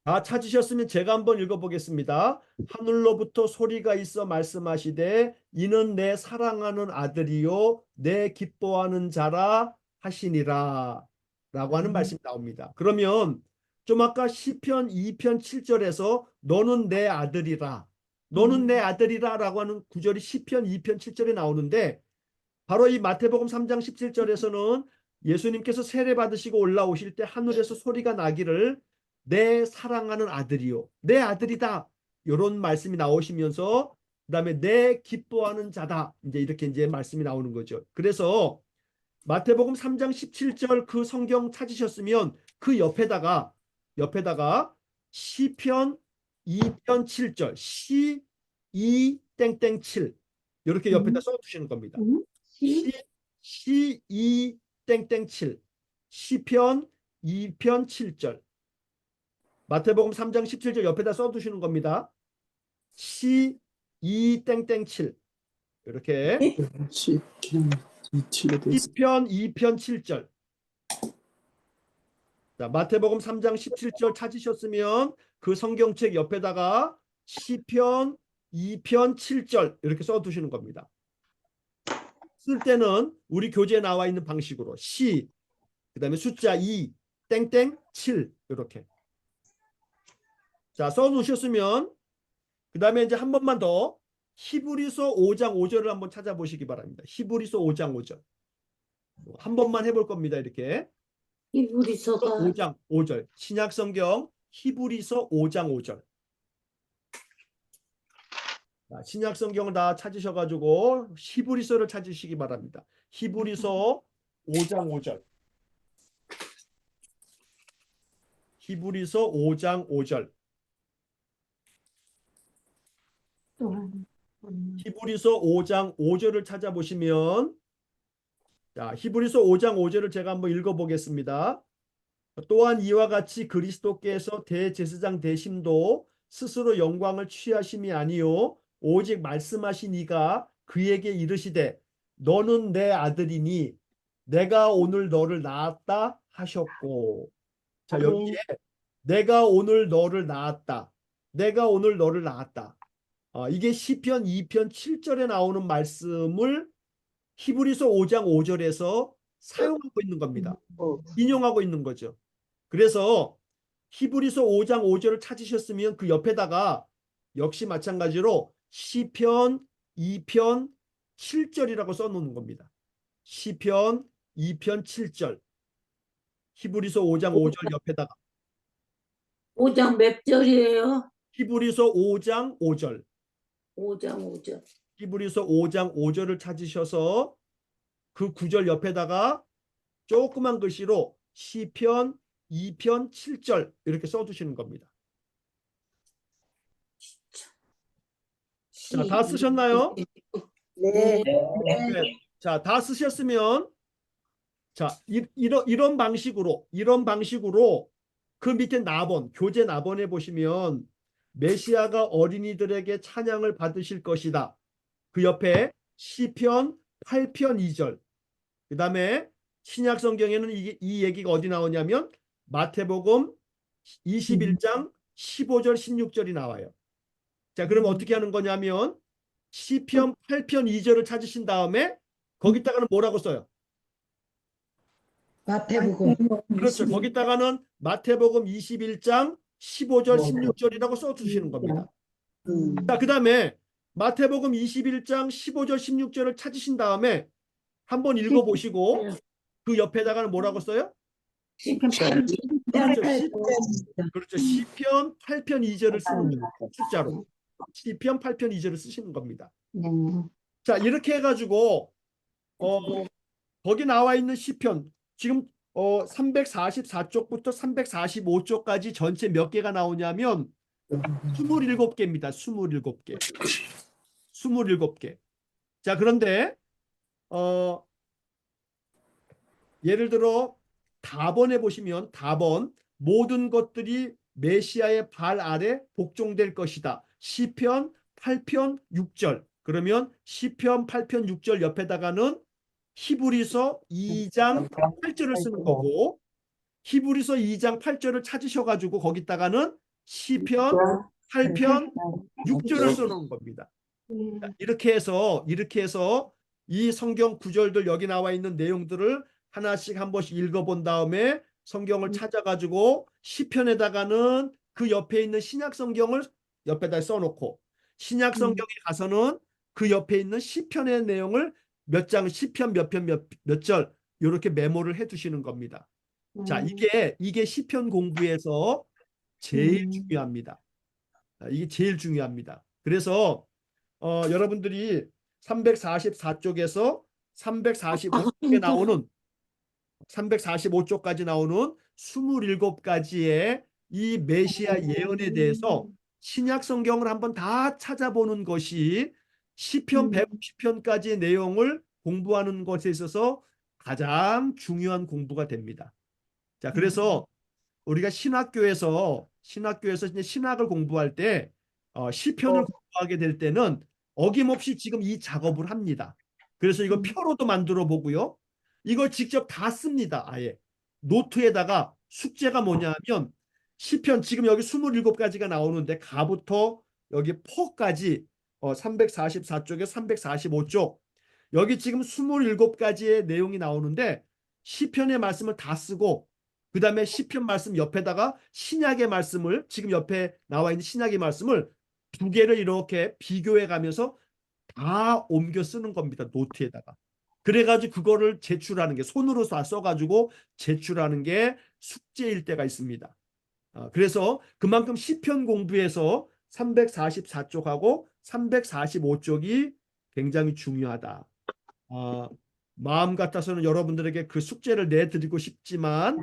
Speaker 1: 다 찾으셨으면 제가 한번 읽어보겠습니다. 하늘로부터 소리가 있어 말씀하시되 이는 내 사랑하는 아들이요 내 기뻐하는 자라 하시니라 라고 하는 말씀이 나옵니다. 그러면 좀 아까 시편 2편 7절에서 너는 내 아들이라 너는 내 아들이라 라고 하는 구절이 시편 2편 7절에 나오는데 바로 이 마태복음 3장 17절에서는 예수님께서 세례 받으시고 올라오실 때 하늘에서 소리가 나기를 내 사랑하는 아들이요 내 아들이다 이런 말씀이 나오시면서 그다음에 내 기뻐하는 자다 이제 말씀이 나오는 거죠. 그래서 마태복음 3장 17절 그 성경 찾으셨으면 그 옆에다가 시편 2편 7절 시2 땡땡 7 이렇게 옆에다 써두시는 겁니다. 시2 땡땡 7 시편 2편 7절 마태복음 3장 17절 옆에다 써두시는 겁니다. 시2 땡땡 7 이렇게 시편 2편 7절 자, 마태복음 3장 17절 찾으셨으면 그 성경책 옆에다가 시편 2편 7절 이렇게 써두시는 겁니다. 쓸 때는 우리 교재에 나와 있는 방식으로 그다음에 숫자 2 땡땡 7 이렇게 자 써놓으셨으면 그 다음에 이제 한 번만 더 히브리서 5장 5절을 한번 찾아보시기 바랍니다. 히브리서 5장 5절 한 번만 해볼 겁니다. 이렇게
Speaker 2: 히브리서가
Speaker 1: 5장 5절 신약성경 히브리서 5장 5절 신약성경을 다 찾으셔가지고 히브리서를 찾으시기 바랍니다. 히브리서 5장 5절 히브리서 5장 5절 히브리서 5장 5절을 찾아보시면 자, 히브리서 5장 5절을 제가 한번 읽어보겠습니다. 또한 이와 같이 그리스도께서 대제사장 되심도 스스로 영광을 취하심이 아니요 오직 말씀하신 이가 그에게 이르시되 너는 내 아들이니 내가 오늘 너를 낳았다 하셨고 자 여기에 내가 오늘 너를 낳았다 내가 오늘 너를 낳았다 이게 시편 2편 7절에 나오는 말씀을 히브리서 5장 5절에서 사용하고 있는 겁니다. 인용하고 있는 거죠. 그래서 히브리서 5장 5절을 찾으셨으면 그 옆에다가 역시 마찬가지로 시편 2편 7절이라고 써놓는 겁니다. 시편 2편 7절 히브리서 5장 5절 옆에다가
Speaker 2: 5장 몇 절이에요?
Speaker 1: 히브리서 5장 5절
Speaker 2: 5장 5절.
Speaker 1: 히브리서 5장 5절을 찾으셔서 그 구절 옆에다가 조그만 글씨로 시편 2편 7절 이렇게 써두시는 겁니다. 자, 다 쓰셨나요?
Speaker 2: 네.
Speaker 1: 네. 자, 다 쓰셨으면 자, 이런 방식으로 그 밑에 나번, 교재 나번에 보시면 메시아가 어린이들에게 찬양을 받으실 것이다. 그 옆에 시편 8편 2절. 그다음에 신약 성경에는 이 얘기가 어디 나오냐면 마태복음 21장 15절 16절이 나와요. 자, 그럼 어떻게 하는 거냐면 시편 8편 2절을 찾으신 다음에 거기다가는 뭐라고 써요?
Speaker 2: 마태복음.
Speaker 1: 그렇죠. 거기다가는 마태복음 21장 15절 16절이라고 써주시는 겁니다. 자, 그다음에 마태복음 21장 15절 16절을 찾으신 다음에 한번 읽어보시고 그 옆에다가는 뭐라고 써요?
Speaker 2: 시편
Speaker 1: 그렇죠.
Speaker 2: 8편.
Speaker 1: 그렇죠. 시편 8편 2절을 쓰는 거예요. 숫자로. 시편 8편 2절을 쓰시는 겁니다. 자, 이렇게 해가지고 거기 나와 있는 시편 지금 344쪽부터 345쪽까지 전체 몇 개가 나오냐면 27개입니다. 27개. 27개. 자, 그런데 예를 들어 다번에 보시면 다번 모든 것들이 메시아의 발 아래 복종될 것이다. 시편 8편 6절. 그러면 시편 8편 6절 옆에다가는 히브리서 2장 8절을 쓰는 거고 히브리서 2장 8절을 찾으셔가지고 거기다가는 시편 8편 6절을 써놓은 겁니다. 이렇게 해서 이 성경 구절들 여기 나와 있는 내용들을 하나씩 한 번씩 읽어본 다음에 성경을 찾아가지고 시편에다가는 그 옆에 있는 신약 성경을 옆에다 써놓고 신약 성경에 가서는 그 옆에 있는 시편의 내용을 몇 장, 시편 몇 편, 몇 절 이렇게 메모를 해두시는 겁니다. 자, 이게 시편 공부에서 제일 중요합니다. 이게 제일 중요합니다. 그래서 여러분들이 344쪽에서 345쪽에 나오는 345쪽까지 나오는 27가지의 이 메시아 예언에 대해서 신약 성경을 한번 다 찾아보는 것이 시편 150편까지의 내용을 공부하는 것에 있어서 가장 중요한 공부가 됩니다. 자, 그래서 우리가 신학교에서 이제 신학을 공부할 때 시편을 공부하게 될 때는 어김없이 지금 이 작업을 합니다. 그래서 이거 표로도 만들어 보고요. 이걸 직접 다 씁니다. 아예 노트에다가 숙제가 뭐냐면 시편 지금 여기 27가지가 나오는데 가부터 여기 포까지 344쪽에 345쪽 여기 지금 27가지의 내용이 나오는데 시편의 말씀을 다 쓰고 그 다음에 시편 말씀 옆에다가 신약의 말씀을 지금 옆에 나와 있는 신약의 말씀을 두 개를 이렇게 비교해 가면서 다 옮겨 쓰는 겁니다. 노트에다가. 그래가지고 그거를 제출하는 게 손으로 다 써가지고 제출하는 게 숙제일 때가 있습니다. 그래서 그만큼 시편 공부에서 344쪽하고 345쪽이 굉장히 중요하다. 마음 같아서는 여러분들에게 그 숙제를 내드리고 싶지만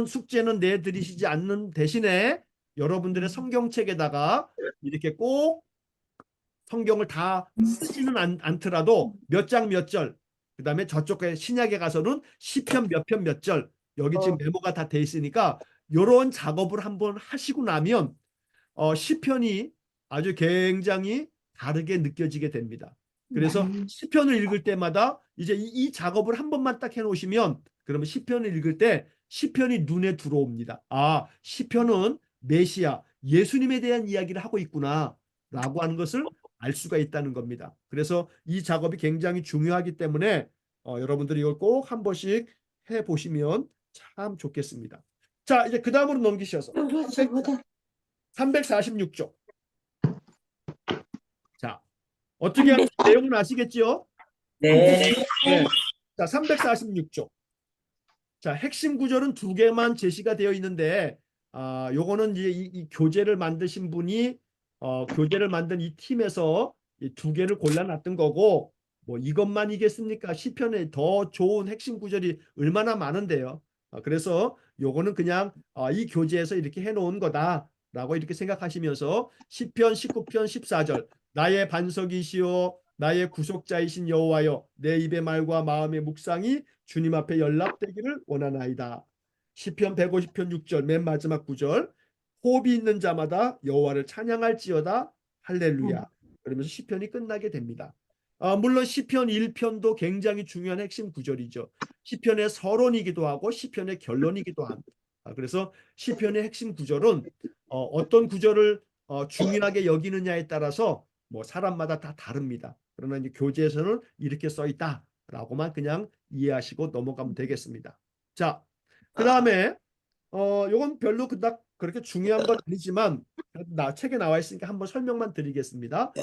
Speaker 1: 숙제는 내드리시지 않는 대신에 여러분들의 성경책에다가 이렇게 꼭 성경을 다 쓰지는 않더라도 몇 장 몇 절, 그 다음에 저쪽에 신약에 가서는 시편 몇 편 몇 절, 여기 지금 메모가 다 돼 있으니까 이런 작업을 한번 하시고 나면 시편이 아주 굉장히 다르게 느껴지게 됩니다. 그래서 시편을 읽을 때마다 이제 이 작업을 한 번만 딱 해놓으시면 그러면 시편을 읽을 때 시편이 눈에 들어옵니다. 시편은 메시아, 예수님에 대한 이야기를 하고 있구나 라고 하는 것을 알 수가 있다는 겁니다. 그래서 이 작업이 굉장히 중요하기 때문에 여러분들이 이걸 꼭 한 번씩 해보시면 참 좋겠습니다. 자, 이제 그 다음으로 넘기셔서 346쪽. 자, 어떻게 하면 내용은 아시겠죠?
Speaker 3: 네.
Speaker 1: 네. 자, 346쪽. 자, 핵심 구절은 두 개만 제시가 되어 있는데, 요거는 이제 이 교재를 만드신 분이, 교재를 만든 이 팀에서 이 두 개를 골라놨던 거고, 뭐 이것만이겠습니까? 시편에 더 좋은 핵심 구절이 얼마나 많은데요. 그래서 요거는 그냥 이 교재에서 이렇게 해놓은 거다라고 이렇게 생각하시면서 시편 19편 14절 나의 반석이시오 나의 구속자이신 여호와여, 내 입의 말과 마음의 묵상이 주님 앞에 연락되기를 원하나이다. 시편 150편 6절 맨 마지막 구절, 호흡이 있는 자마다 여호와를 찬양할지어다 할렐루야. 그러면서 시편이 끝나게 됩니다. 물론 시편 1편도 굉장히 중요한 핵심 구절이죠. 시편의 서론이기도 하고 시편의 결론이기도 합니다. 그래서 시편의 핵심 구절은 어떤 구절을 중요하게 여기느냐에 따라서 뭐 사람마다 다 다릅니다. 그러나 이제 교재에서는 이렇게 써 있다라고만 그냥 이해하시고 넘어가면 되겠습니다. 자, 그 다음에 요건 별로 그닥 그렇게 중요한 건 아니지만 책에 나와 있으니까 한번 설명만 드리겠습니다.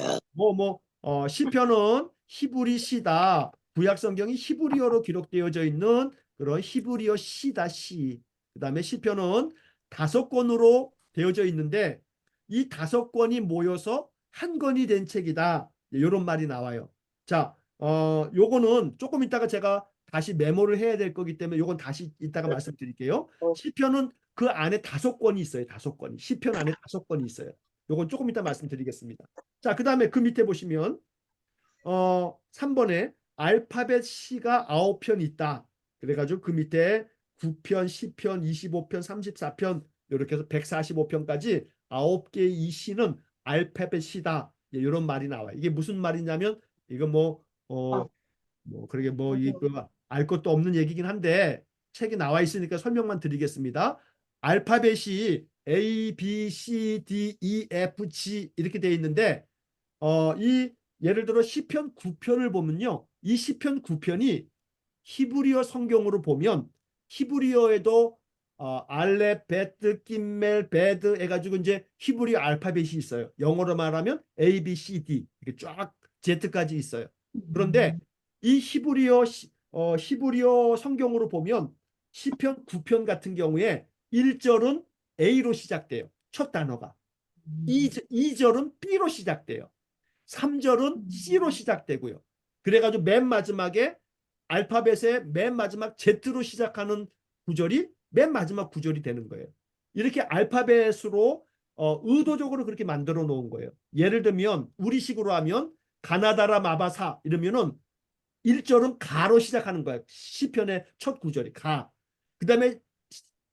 Speaker 1: 시편은 히브리 시다. 구약 성경이 히브리어로 기록되어져 있는 그런 히브리어 시다 시. 그다음에 시편은 5권으로 되어져 있는데 이 5권이 모여서 한 권이 된 책이다. 이런 말이 나와요. 자, 요거는 조금 이따가 제가 다시 메모를 해야 될 거기 때문에 요건 다시 이따가 말씀드릴게요. 시편은 그 안에 5권이 있어요. 5권이. 시편 안에 5권이 있어요. 요건 조금 이따 말씀드리겠습니다. 자, 그다음에 그 밑에 보시면 3번에 알파벳 시가 9편 있다. 그래가지고 그 밑에 9편, 10편, 25편, 34편 이렇게 해서 145편까지 9개의 이 시는 알파벳 시다. 이런 말이 나와요. 이게 무슨 말이냐면 이거 그러게 알 것도 없는 얘기긴 한데 책에 나와 있으니까 설명만 드리겠습니다. 알파벳이 A, B, C, D, E, F, G 이렇게 되어 있는데 이 예를 들어 시편 9편을 보면요. 이 시편 9편이 히브리어 성경으로 보면 히브리어에도 알렙, 베트, 김멜, 베드 해가지고 이제 히브리어 알파벳이 있어요. 영어로 말하면 A, B, C, D 이렇게 쫙 Z까지 있어요. 그런데 이 히브리어 성경으로 보면 시편 9편 같은 경우에 1절은 A로 시작돼요. 첫 단어가. 2절은 B로 시작돼요. 3절은 C로 시작되고요. 그래가지고 맨 마지막에 알파벳의 맨 마지막 Z로 시작하는 구절이 맨 마지막 구절이 되는 거예요. 이렇게 알파벳으로 의도적으로 그렇게 만들어 놓은 거예요. 예를 들면 우리식으로 하면 가나다라 마바사 이러면은 1절은 가로 시작하는 거예요. 시편의 첫 구절이 가. 그 다음에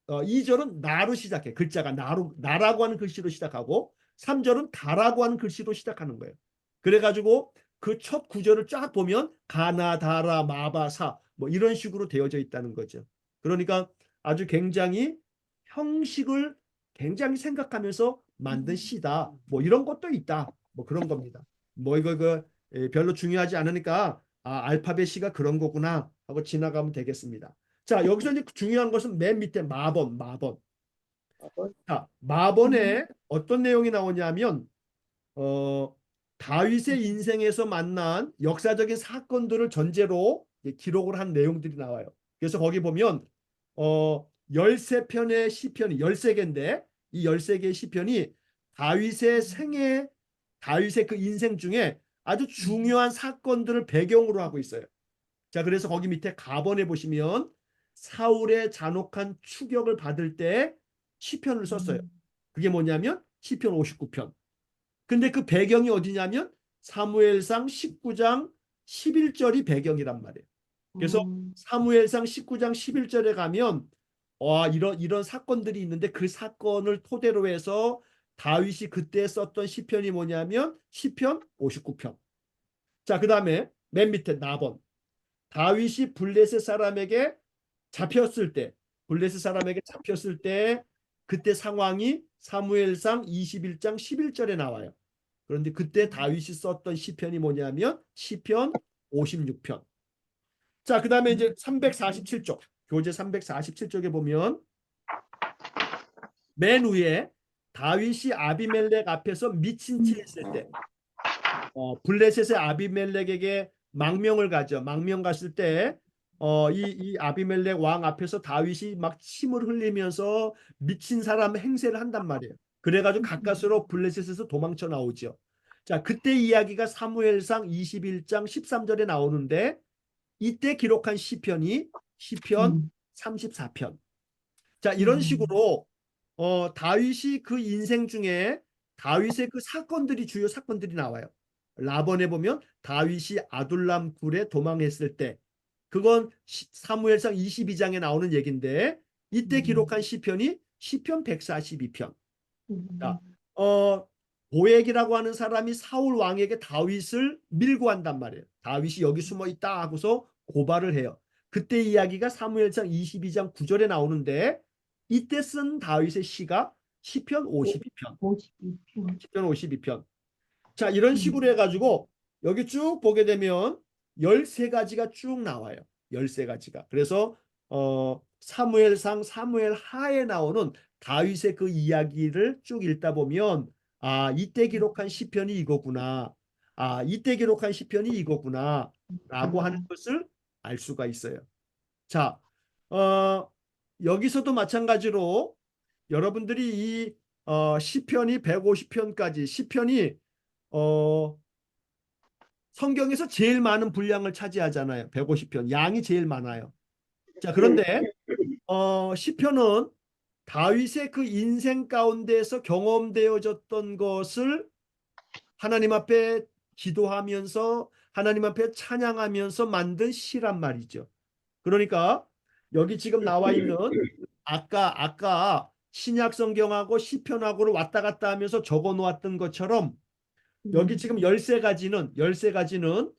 Speaker 1: 2절은 나로 시작해. 글자가 나라고 하는 글씨로 시작하고 3절은 다라고 하는 글씨로 시작하는 거예요. 그래가지고 그 첫 구절을 쫙 보면 가나다라 마바사 뭐 이런 식으로 되어져 있다는 거죠. 그러니까 아주 굉장히 형식을 굉장히 생각하면서 만든 시다. 뭐 이런 것도 있다. 뭐 그런 겁니다. 뭐 이거 별로 중요하지 않으니까 알파벳 시가 그런 거구나 하고 지나가면 되겠습니다. 자, 여기서 이제 중요한 것은 맨 밑에 마번. 자, 마번에 어떤 내용이 나오냐면 다윗의 인생에서 만난 역사적인 사건들을 전제로 기록을 한 내용들이 나와요. 그래서 거기 보면 13편의 시편이 13개인데 이 13개의 시편이 다윗의 그 인생 중에 아주 중요한 사건들을 배경으로 하고 있어요. 자, 그래서 거기 밑에 가번에 보시면 사울의 잔혹한 추격을 받을 때 시편을 썼어요. 그게 뭐냐면 시편 59편. 근데 그 배경이 어디냐면 사무엘상 19장 11절이 배경이란 말이에요. 그래서 사무엘상 19장 11절에 가면 이런 사건들이 있는데 그 사건을 토대로 해서 다윗이 그때 썼던 시편이 뭐냐면 시편 59편. 자, 그다음에 맨 밑에 나번. 다윗이 블레셋 사람에게 잡혔을 때 그때 상황이 사무엘상 21장 11절에 나와요. 그런데 그때 다윗이 썼던 시편이 뭐냐면 시편 56편. 자, 그다음에 이제 347쪽. 교재 347쪽에 보면 맨 위에 다윗이 아비멜렉 앞에서 미친 채 있을 때 블레셋의 아비멜렉에게 망명 갔을 때 이 아비멜렉 왕 앞에서 다윗이 막 침을 흘리면서 미친 사람 행세를 한단 말이에요. 그래가지고 가까스로 블레셋에서 도망쳐 나오죠. 자, 그때 이야기가 사무엘상 21장 13절에 나오는데 이때 기록한 시편이 시편 34편. 자, 이런 식으로 다윗이 그 인생 중에 다윗의 그 주요 사건들이 나와요. 라번에 보면 다윗이 아둘람 굴에 도망했을 때, 그건 사무엘상 22장에 나오는 얘기인데, 이때 기록한 시편이 시편 142편. 자, 도액이라고 하는 사람이 사울 왕에게 다윗을 밀고 한단 말이에요. 다윗이 여기 숨어 있다 하고서 고발을 해요. 그때 이야기가 사무엘상 22장 9절에 나오는데, 이때 쓴 다윗의 시가 시편 52편.
Speaker 2: 52편.
Speaker 1: 시편 52편. 자, 이런 식으로 해가지고 여기 쭉 보게 되면 13가지가 쭉 나와요. 13가지가. 그래서 사무엘상, 사무엘하에 나오는 다윗의 그 이야기를 쭉 읽다 보면, 아, 이때 기록한 시편이 이거구나. 아, 이때 기록한 시편이 이거구나. 라고 하는 것을 알 수가 있어요. 자, 어, 여기서도 마찬가지로 여러분들이 이 시편이 150편까지, 시편이 어, 성경에서 제일 많은 분량을 차지하잖아요. 150편. 양이 제일 많아요. 자, 그런데 시편은 다윗의 그 인생 가운데서 경험되어졌던 것을 하나님 앞에 기도하면서 하나님 앞에 찬양하면서 만든 시란 말이죠. 그러니까 여기 지금 나와 있는 아까 신약 성경하고 시편하고를 왔다 갔다 하면서 적어 놓았던 것처럼, 여기 지금 13가지는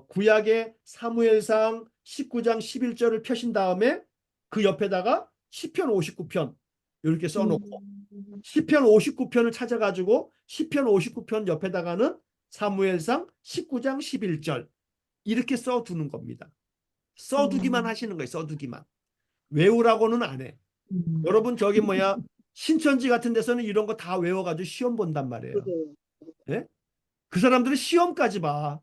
Speaker 1: 구약의 사무엘상 19장 11절을 펴신 다음에 그 옆에다가 시편 59편 이렇게 써놓고, 시편 59편을 찾아가지고 시편 59편 옆에다가는 사무엘상 19장 11절 이렇게 써두는 겁니다. 써두기만 하시는 거예요. 써두기만. 외우라고는 안 해. 여러분 저기 신천지 같은 데서는 이런 거 다 외워가지고 시험 본단 말이에요. 예? 그 사람들은 시험까지 봐.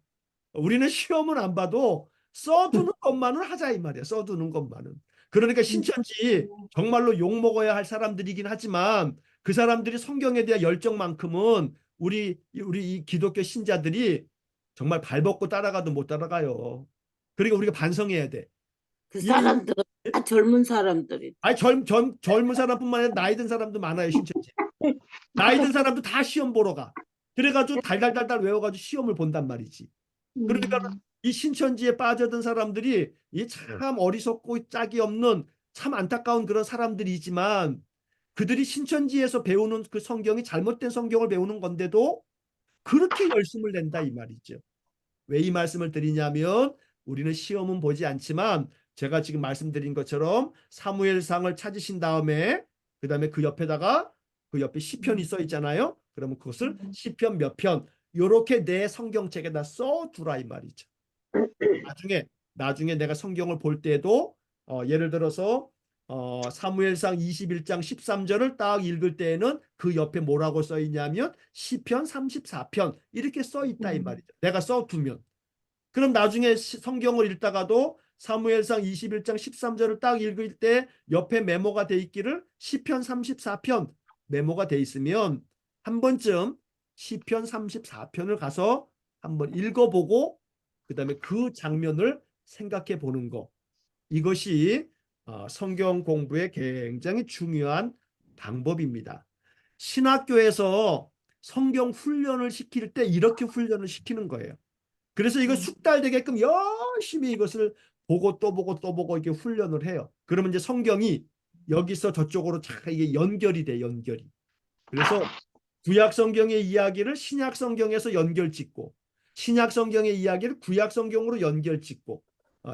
Speaker 1: 우리는 시험은 안 봐도 써두는 것만은 하자 이 말이야. 써두는 것만은. 그러니까 신천지 정말로 욕먹어야 할 사람들이긴 하지만, 그 사람들이 성경에 대한 열정만큼은 우리 이 기독교 신자들이 정말 발벗고 따라가도 못 따라가요. 그러니까 우리가 반성해야 돼.
Speaker 2: 그 사람들은 다 젊은 사람들이.
Speaker 1: 아니 젊은 사람뿐만 아니라 나이 든 사람도 많아요, 신천지. 나이 든 사람도 다 시험 보러 가. 그래가지고 달달달달 외워가지고 시험을 본단 말이지. 그러니까 이 신천지에 빠져든 사람들이 이 참 어리석고 짝이 없는 참 안타까운 그런 사람들이지만, 그들이 신천지에서 배우는 그 성경이 잘못된 성경을 배우는 건데도 그렇게 열심을 낸다 이 말이죠. 왜 이 말씀을 드리냐면, 우리는 시험은 보지 않지만 제가 지금 말씀드린 것처럼 사무엘상을 찾으신 다음에 그다음에 그 옆에다가 그 옆에 시편이 써 있잖아요. 그러면 그것을 시편 몇 편 요렇게 내 성경책에다 써두라 이 말이죠. 나중에 내가 성경을 볼 때도 예를 들어서 사무엘상 21장 13절을 딱 읽을 때에는 그 옆에 뭐라고 써 있냐면 시편 34편 이렇게 써 있다 이 말이죠. 내가 써두면. 그럼 나중에 성경을 읽다가도 사무엘상 21장 13절을 딱 읽을 때 옆에 메모가 돼 있기를 시편 34편 메모가 돼 있으면, 한 번쯤 시편 34편을 가서 한번 읽어보고 그다음에 그 장면을 생각해 보는 거, 이것이 성경 공부에 굉장히 중요한 방법입니다. 신학교에서 성경 훈련을 시킬 때 이렇게 훈련을 시키는 거예요. 그래서 이거 숙달되게끔 열심히 이것을 보고 또 보고 또 보고 이렇게 훈련을 해요. 그러면 이제 성경이 여기서 저쪽으로 잘 이게 연결이 돼, 연결이. 그래서 구약 성경의 이야기를 신약 성경에서 연결 짓고, 신약 성경의 이야기를 구약 성경으로 연결 짓고,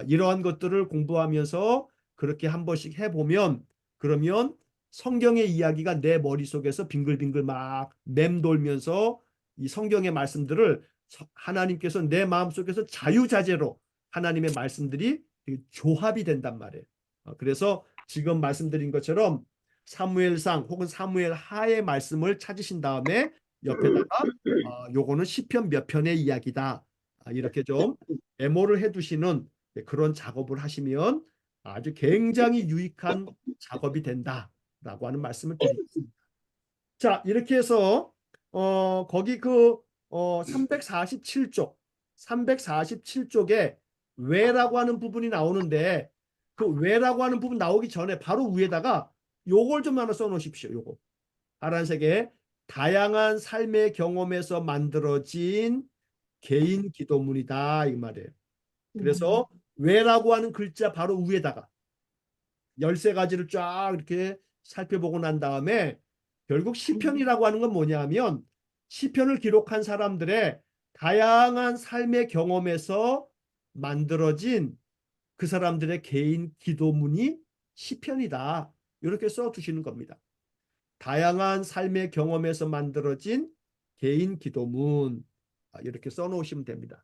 Speaker 1: 이러한 것들을 공부하면서 그렇게 한 번씩 해보면, 그러면 성경의 이야기가 내 머릿속에서 빙글빙글 막 맴돌면서 이 성경의 말씀들을 하나님께서 내 마음속에서 자유자재로 하나님의 말씀들이 조합이 된단 말이에요. 그래서 지금 말씀드린 것처럼 사무엘상 혹은 사무엘하의 말씀을 찾으신 다음에 옆에다가 요거는 시편 몇 편의 이야기다, 이렇게 좀 메모를 해두시는 그런 작업을 하시면 아주 굉장히 유익한 작업이 된다라고 하는 말씀을 드리겠습니다. 자, 이렇게 해서 거기 347쪽에 왜라고 하는 부분이 나오는데, 그 왜라고 하는 부분 나오기 전에 바로 위에다가 요걸 좀 하나 써놓으십시오. 요거 파란색에 다양한 삶의 경험에서 만들어진 개인 기도문이다 이 말이에요. 그래서 왜라고 하는 글자 바로 위에다가 13가지를 쫙 이렇게 살펴보고 난 다음에 결국 시편이라고 하는 건 뭐냐면 시편을 기록한 사람들의 다양한 삶의 경험에서 만들어진 그 사람들의 개인 기도문이 시편이다. 이렇게 써두시는 겁니다. 다양한 삶의 경험에서 만들어진 개인 기도문 이렇게 써놓으시면 됩니다.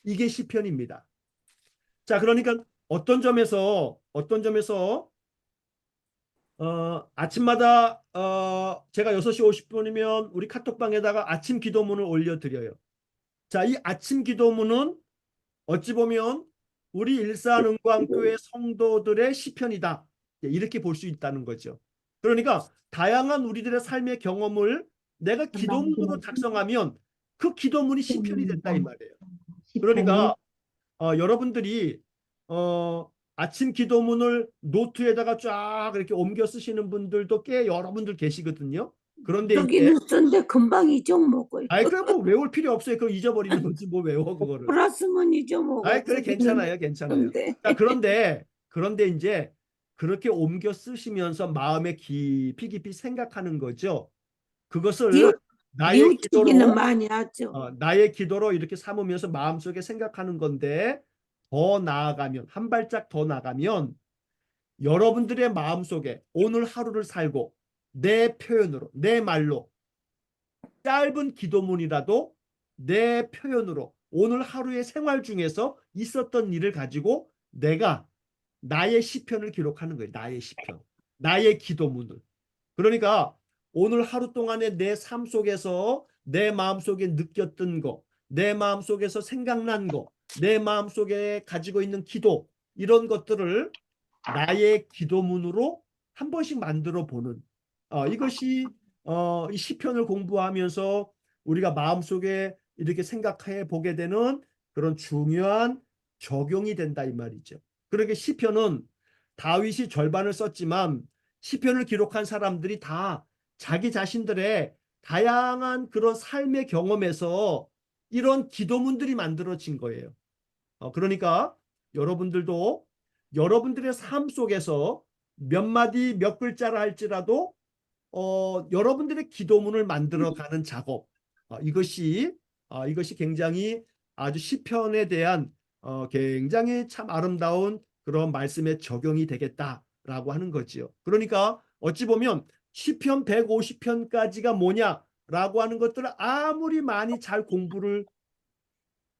Speaker 1: 이게 시편입니다. 자, 그러니까 어떤 점에서 아침마다 제가 6시 50분이면 우리 카톡방에다가 아침 기도문을 올려드려요. 자, 이 아침 기도문은 어찌 보면 우리 일산은광교회 성도들의 시편이다. 이렇게 볼 수 있다는 거죠. 그러니까 다양한 우리들의 삶의 경험을 내가 기도문으로 작성하면 그 기도문이 시편이 된다 이 말이에요. 그러니까 여러분들이 아침 기도문을 노트에다가 쫙 이렇게 옮겨 쓰시는 분들도 꽤 여러분들 계시거든요. 그런데 이제
Speaker 2: 여기는 쓴데 금방 잊어먹어요.
Speaker 1: 아이 그래 뭐 외울 필요 없어요. 그거 잊어버리는 거지 뭐 외워 그거를.
Speaker 2: 플러스면 잊어먹어.
Speaker 1: 아이 그래 괜찮아요. 괜찮아요. 자, 그런데 이제 그렇게 옮겨 쓰시면서 마음에 깊이 생각하는 거죠. 그것을 나의
Speaker 2: 뉘우치기는
Speaker 1: 기도로
Speaker 2: 많이 하죠.
Speaker 1: 나의 기도로 이렇게 삼으면서 마음속에 생각하는 건데 더 나아가면 한 발짝 더 나가면 여러분들의 마음속에 오늘 하루를 살고 내 표현으로 내 말로 짧은 기도문이라도 내 표현으로 오늘 하루의 생활 중에서 있었던 일을 가지고 내가 나의 시편을 기록하는 거예요. 나의 시편. 나의 기도문을. 그러니까 오늘 하루 동안의 내 삶 속에서 내 마음속에 느꼈던 거, 내 마음속에서 생각난 거, 내 마음속에 가지고 있는 기도 이런 것들을 나의 기도문으로 한 번씩 만들어 보는 이것이 이 시편을 공부하면서 우리가 마음속에 이렇게 생각해 보게 되는 그런 중요한 적용이 된다 이 말이죠. 그러게 시편은 다윗이 절반을 썼지만 시편을 기록한 사람들이 다 자기 자신들의 다양한 그런 삶의 경험에서 이런 기도문들이 만들어진 거예요. 그러니까 여러분들도 여러분들의 삶 속에서 몇 마디 몇 글자라 할지라도 여러분들의 기도문을 만들어가는 작업 이것이 굉장히 아주 시편에 대한 굉장히 참 아름다운 그런 말씀에 적용이 되겠다라고 하는 거지요. 그러니까 어찌 보면 시편 150편까지가 뭐냐라고 하는 것들을 아무리 많이 잘 공부를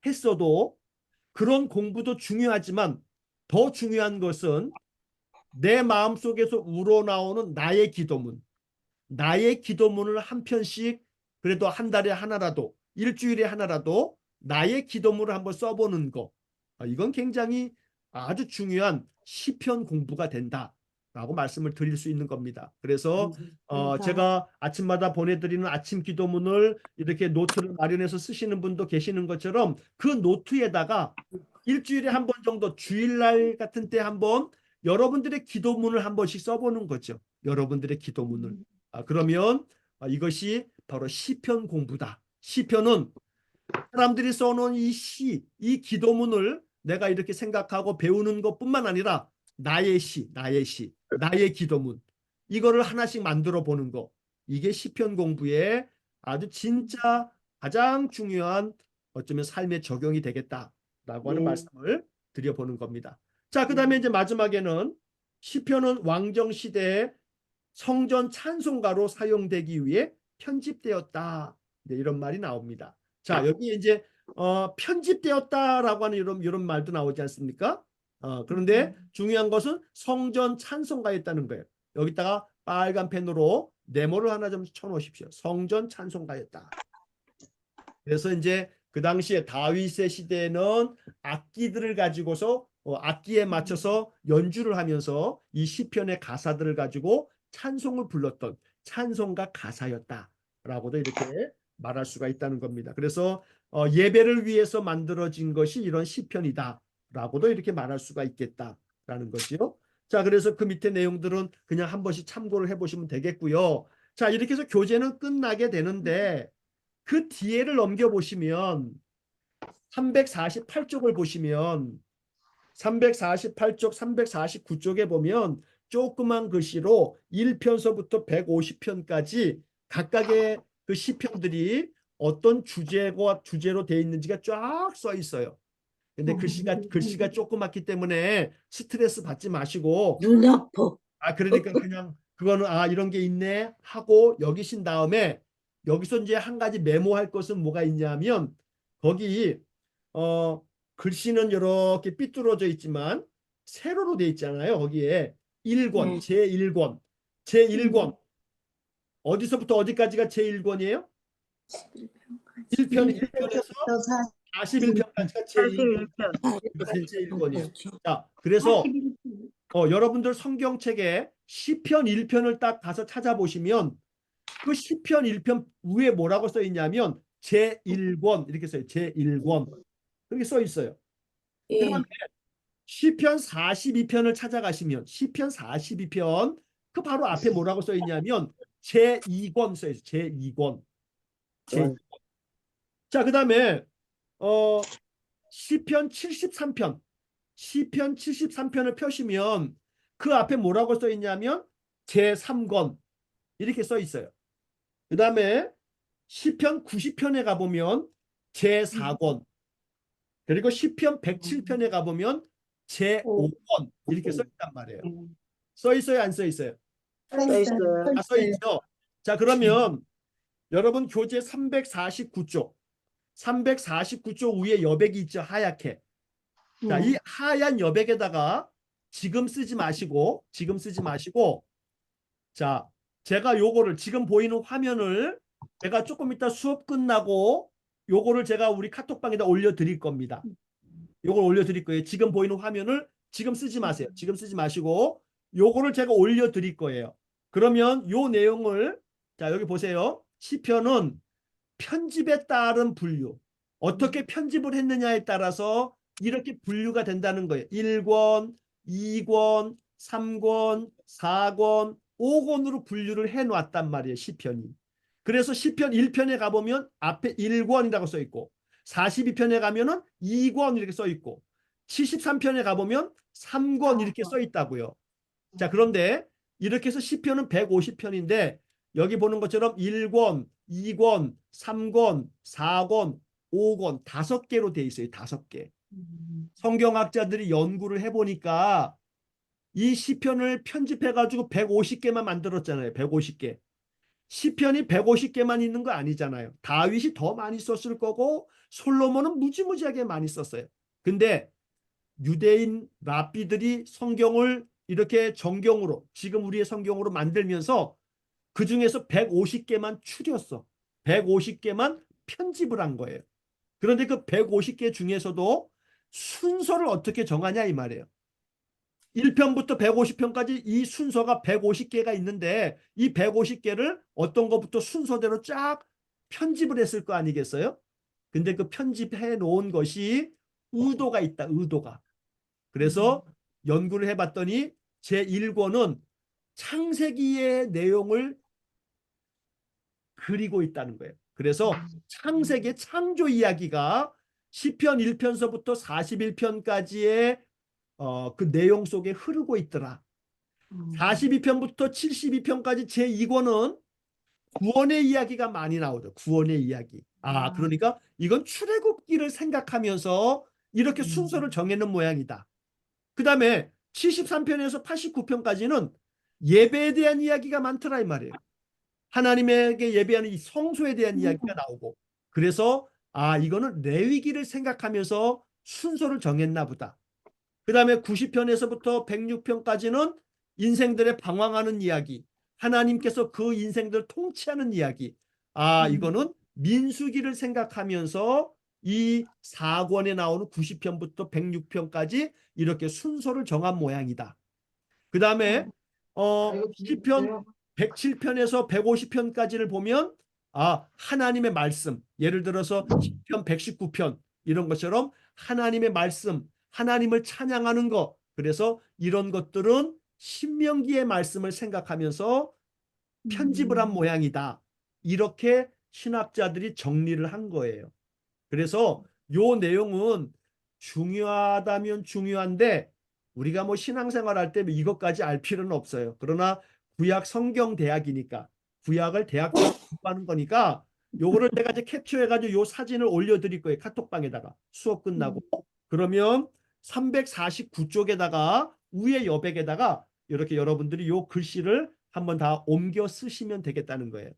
Speaker 1: 했어도 그런 공부도 중요하지만 더 중요한 것은 내 마음속에서 우러나오는 나의 기도문을 한 편씩 그래도 한 달에 하나라도 일주일에 하나라도 나의 기도문을 한번 써보는 거 이건 굉장히 아주 중요한 시편 공부가 된다라고 말씀을 드릴 수 있는 겁니다. 그래서 제가 아침마다 보내드리는 아침 기도문을 이렇게 노트를 마련해서 쓰시는 분도 계시는 것처럼 그 노트에다가 일주일에 한 번 정도 주일날 같은 때 한번 여러분들의 기도문을 한 번씩 써보는 거죠. 여러분들의 기도문을. 그러면 이것이 바로 시편 공부다. 시편은 사람들이 써놓은 이 기도문을 내가 이렇게 생각하고 배우는 것뿐만 아니라 나의 기도문. 이거를 하나씩 만들어 보는 거. 이게 시편 공부의 아주 진짜 가장 중요한 어쩌면 삶의 적용이 되겠다라고 하는 말씀을 드려보는 겁니다. 자, 그 다음에 이제 마지막에는 시편은 왕정 시대에 성전 찬송가로 사용되기 위해 편집되었다. 이런 말이 나옵니다. 자, 여기 이제 편집되었다라고 하는 이런 말도 나오지 않습니까? 그런데 중요한 것은 성전 찬송가였다는 거예요. 여기다가 빨간 펜으로 네모를 하나 좀 쳐놓으십시오. 성전 찬송가였다. 그래서 이제 그 당시에 다윗의 시대에는 악기들을 가지고서 악기에 맞춰서 연주를 하면서 이 시편의 가사들을 가지고 찬송을 불렀던 찬송가 가사였다라고도 이렇게 말할 수가 있다는 겁니다. 그래서 예배를 위해서 만들어진 것이 이런 시편이다라고도 이렇게 말할 수가 있겠다라는 것이요. 자, 그래서 그 밑에 내용들은 그냥 한 번씩 참고를 해보시면 되겠고요. 자, 이렇게 해서 교재는 끝나게 되는데 그 뒤에를 넘겨보시면 348쪽을 보시면 348쪽, 349쪽에 보면 조그만 글씨로 1편서부터 150편까지 각각의 그 시편들이 어떤 주제와 주제로 되어 있는지가 쫙 써 있어요. 근데 글씨가 조그맣기 때문에 스트레스 받지 마시고,
Speaker 2: 눈 아파.
Speaker 1: 그러니까 그냥 그거는 이런 게 있네 하고 여기신 다음에 여기서 이제 한 가지 메모할 것은 뭐가 있냐면 거기 어 글씨는 이렇게 삐뚤어져 있지만 세로로 돼 있잖아요. 거기에 1권,
Speaker 2: 네.
Speaker 1: 제1권, 제1권 어디서부터 어디까지가 제1권이에요? 1편에서 41편까지가 제1권.
Speaker 3: 41편.
Speaker 1: 제1권이에요.
Speaker 2: 그렇죠.
Speaker 1: 자, 그래서 여러분들 성경책에 시편 1편을 딱 가서 찾아보시면 그 시편 1편 위에 뭐라고 써 있냐면 제1권 이렇게 써요. 제1권. 그렇게 써 있어요. 그다음에
Speaker 2: 예.
Speaker 1: 시편 42편을 찾아가시면 시편 42편 그 바로 앞에 뭐라고 써 있냐면 제2권 써 있어요. 제2권. 제. 자, 그다음에 시편 73편. 시편 73편을 펴시면 그 앞에 뭐라고 써 있냐면 제3권 이렇게 써 있어요. 그다음에 시편 90편에 가보면 제4권, 그리고 시편 107편에 가보면 제5권 이렇게 써 있단 말이에요. 써 있어요, 안 써 있어요?
Speaker 3: 써 있어요.
Speaker 1: 써 있죠. 자, 그러면 여러분 교재 349쪽 349쪽 위에 여백이 있죠, 하얗게. 자, 이 하얀 여백에다가 지금 쓰지 마시고 자, 제가 요거를 지금 보이는 화면을 제가 조금 이따 수업 끝나고 요거를 제가 우리 카톡방에다 올려드릴 겁니다. 요걸 올려드릴 거예요. 지금 보이는 화면을 지금 쓰지 마세요. 지금 쓰지 마시고 요거를 제가 올려드릴 거예요. 그러면 요 내용을, 자, 여기 보세요. 시편은 편집에 따른 분류, 어떻게 편집을 했느냐에 따라서 이렇게 분류가 된다는 거예요. 1권, 2권, 3권, 4권, 5권으로 분류를 해놨단 말이에요. 시편이. 그래서 시편 1편에 가보면 앞에 1권이라고 써 있고 42편에 가면은 2권 이렇게 써 있고 73편에 가보면 3권 이렇게 써 있다고요. 자, 그런데 이렇게 해서 시편은 150편인데 여기 보는 것처럼 1권, 2권, 3권, 4권, 5권 5개로 돼 있어요. 5개. 성경학자들이 연구를 해보니까 이 시편을 편집해가지고 150개만 만들었잖아요. 150개. 시편이 150개만 있는 거 아니잖아요. 다윗이 더 많이 썼을 거고 솔로몬은 무지무지하게 많이 썼어요. 근데 유대인 랍비들이 성경을 이렇게 정경으로 지금 우리의 성경으로 만들면서 그 중에서 150개만 추렸어. 150개만 편집을 한 거예요. 그런데 그 150개 중에서도 순서를 어떻게 정하냐 이 말이에요. 1편부터 150편까지 이 순서가 150개가 있는데 이 150개를 어떤 것부터 순서대로 쫙 편집을 했을 거 아니겠어요? 근데 그 편집해 놓은 것이 의도가 있다. 의도가. 그래서 연구를 해봤더니 제1권은 창세기의 내용을 그리고 있다는 거예요. 그래서 창세기 창조 이야기가 시편 1편서부터 41편까지의 그 내용 속에 흐르고 있더라. 42편부터 72편까지 제2권은 구원의 이야기가 많이 나오죠. 구원의 이야기. 그러니까 이건 출애굽기를 생각하면서 이렇게 순서를 정해놓은 모양이다. 그 다음에 73편에서 89편까지는 예배에 대한 이야기가 많더라 이 말이에요. 하나님에게 예배하는 이 성소에 대한 이야기가 나오고, 그래서 이거는 레위기를 생각하면서 순서를 정했나 보다. 그 다음에 90편에서부터 106편까지는 인생들의 방황하는 이야기, 하나님께서 그 인생들을 통치하는 이야기. 이거는 민수기를 생각하면서 이 4권에 나오는 90편부터 106편까지 이렇게 순서를 정한 모양이다. 그 다음에 시편 107편에서 150편까지를 보면 하나님의 말씀, 예를 들어서 시편 119편 이런 것처럼 하나님의 말씀, 하나님을 찬양하는 것, 그래서 이런 것들은 신명기의 말씀을 생각하면서 편집을 한 모양이다. 이렇게 신학자들이 정리를 한 거예요. 그래서 요 내용은 중요하다면 중요한데 우리가 뭐 신앙생활 할 때 이것까지 알 필요는 없어요. 그러나 구약 성경 대학이니까 구약을 대학교에서 공부하는 거니까 요거를 내가 이제 캡처해가지고 요 사진을 올려드릴 거예요. 카톡방에다가 수업 끝나고. 그러면 349쪽에다가 위에 여백에다가 이렇게 여러분들이 요 글씨를 한번 다 옮겨 쓰시면 되겠다는 거예요.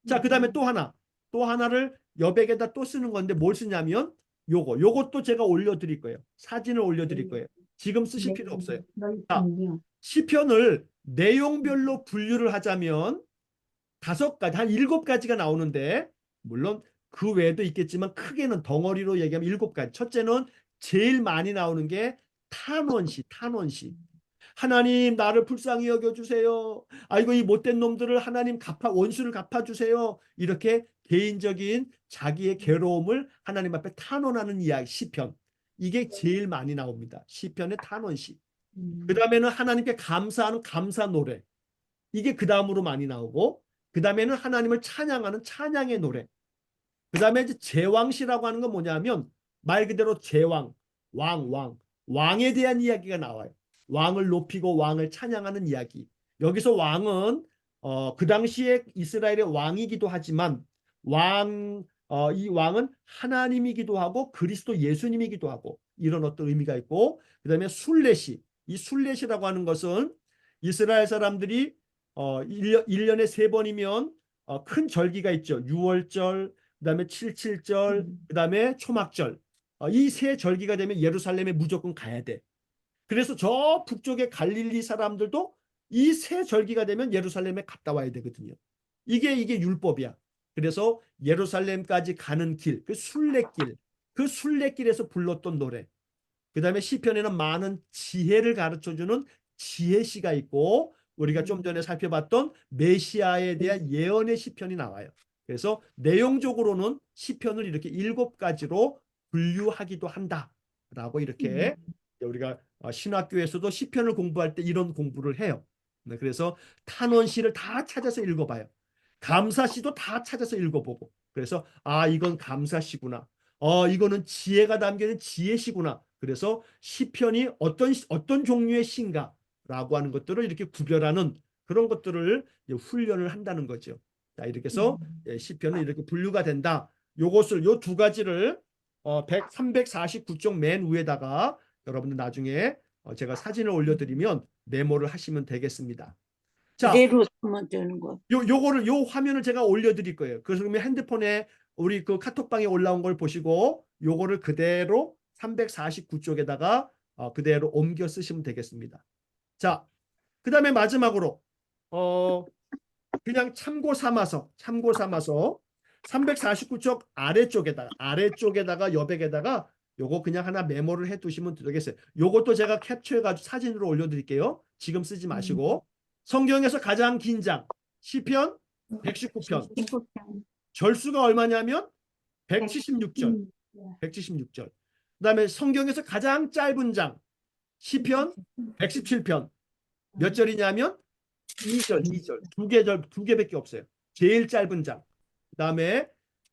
Speaker 1: 자, 그 다음에 또 하나를 여백에다 또 쓰는 건데 뭘 쓰냐면 요것도 제가 올려드릴 거예요. 사진을 올려드릴 거예요. 지금 쓰실 필요 없어요. 자, 시편을 내용별로 분류를 하자면 5가지, 한 7가지가 나오는데 물론 그 외에도 있겠지만 크게는 덩어리로 얘기하면 7가지. 첫째는 제일 많이 나오는 게 탄원시. 하나님 나를 불쌍히 여겨주세요. 아이고 이 못된 놈들을 하나님 원수를 갚아주세요. 이렇게 개인적인 자기의 괴로움을 하나님 앞에 탄원하는 이야기 시편. 이게 제일 많이 나옵니다. 시편의 탄원시. 그 다음에는 하나님께 감사하는 감사 노래. 이게 그 다음으로 많이 나오고 그 다음에는 하나님을 찬양하는 찬양의 노래. 그 다음에 이제 제왕시라고 하는 건 뭐냐면 말 그대로 제왕, 왕에 대한 이야기가 나와요. 왕을 높이고 왕을 찬양하는 이야기. 여기서 왕은 그 당시에 이스라엘의 왕이기도 하지만 이 왕은 하나님이기도 하고 그리스도 예수님이기도 하고 이런 어떤 의미가 있고 그 다음에 순례시. 이 순례시라고 하는 것은 이스라엘 사람들이 1년에 3번이면 큰 절기가 있죠. 6월절, 그 다음에 7.7절, 그 다음에 초막절. 이 3절기가 되면 예루살렘에 무조건 가야 돼. 그래서 저 북쪽의 갈릴리 사람들도 이 3절기가 되면 예루살렘에 갔다 와야 되거든요. 이게 율법이야. 그래서 예루살렘까지 가는 길, 그 순례길에서 불렀던 노래. 그 다음에 시편에는 많은 지혜를 가르쳐주는 지혜시가 있고 우리가 좀 전에 살펴봤던 메시아에 대한 예언의 시편이 나와요. 그래서 내용적으로는 시편을 이렇게 7가지로 분류하기도 한다라고 이렇게 우리가 신학교에서도 시편을 공부할 때 이런 공부를 해요. 그래서 탄원시를 다 찾아서 읽어봐요. 감사시도 다 찾아서 읽어보고 그래서 이건 감사시구나. 이거는 지혜가 담겨있는 지혜시구나. 그래서 시편이 어떤 종류의 시인가라고 하는 것들을 이렇게 구별하는 그런 것들을 훈련을 한다는 거죠. 자, 이렇게 해서 시편은 이렇게 분류가 된다. 요 2가지를 349쪽 맨 위에다가 여러분들 나중에 제가 사진을 올려드리면 메모를 하시면 되겠습니다. 자,
Speaker 2: 그대로 쓰면 되는 거.
Speaker 1: 요 화면을 제가 올려드릴 거예요. 그래서 그러면 핸드폰에 우리 그 카톡방에 올라온 걸 보시고 요거를 그대로 349쪽에다가 그대로 옮겨 쓰시면 되겠습니다. 자, 그 다음에 마지막으로 그냥 참고 삼아서 349쪽 아래쪽에다가 여백에다가 요거 그냥 하나 메모를 해 두시면 되겠어요. 요것도 제가 캡처해가지고 사진으로 올려드릴게요. 지금 쓰지 마시고 성경에서 가장 긴 장 시편 119편 절수가 얼마냐면 176절. 그 다음에 성경에서 가장 짧은 장 시편 117편 몇 절이냐면 2절. 두 개밖에 없어요. 제일 짧은 장. 그 다음에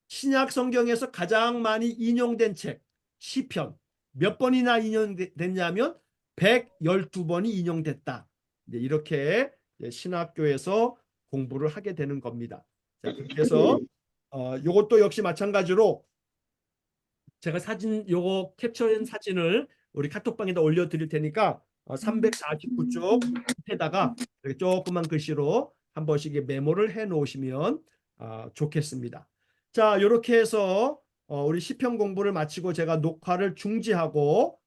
Speaker 1: 신약 성경에서 가장 많이 인용된 책 시편 몇 번이나 인용됐냐면 112번이 인용됐다. 이렇게 신학교에서 공부를 하게 되는 겁니다. 자, 그래서 요것도 역시 마찬가지로 제가 요거 캡처한 사진을 우리 카톡방에다 올려드릴 테니까 349쪽 밑에다가 이렇게 조그만 글씨로 한 번씩 메모를 해 놓으시면 좋겠습니다. 자, 이렇게 해서 우리 시편 공부를 마치고 제가 녹화를 중지하고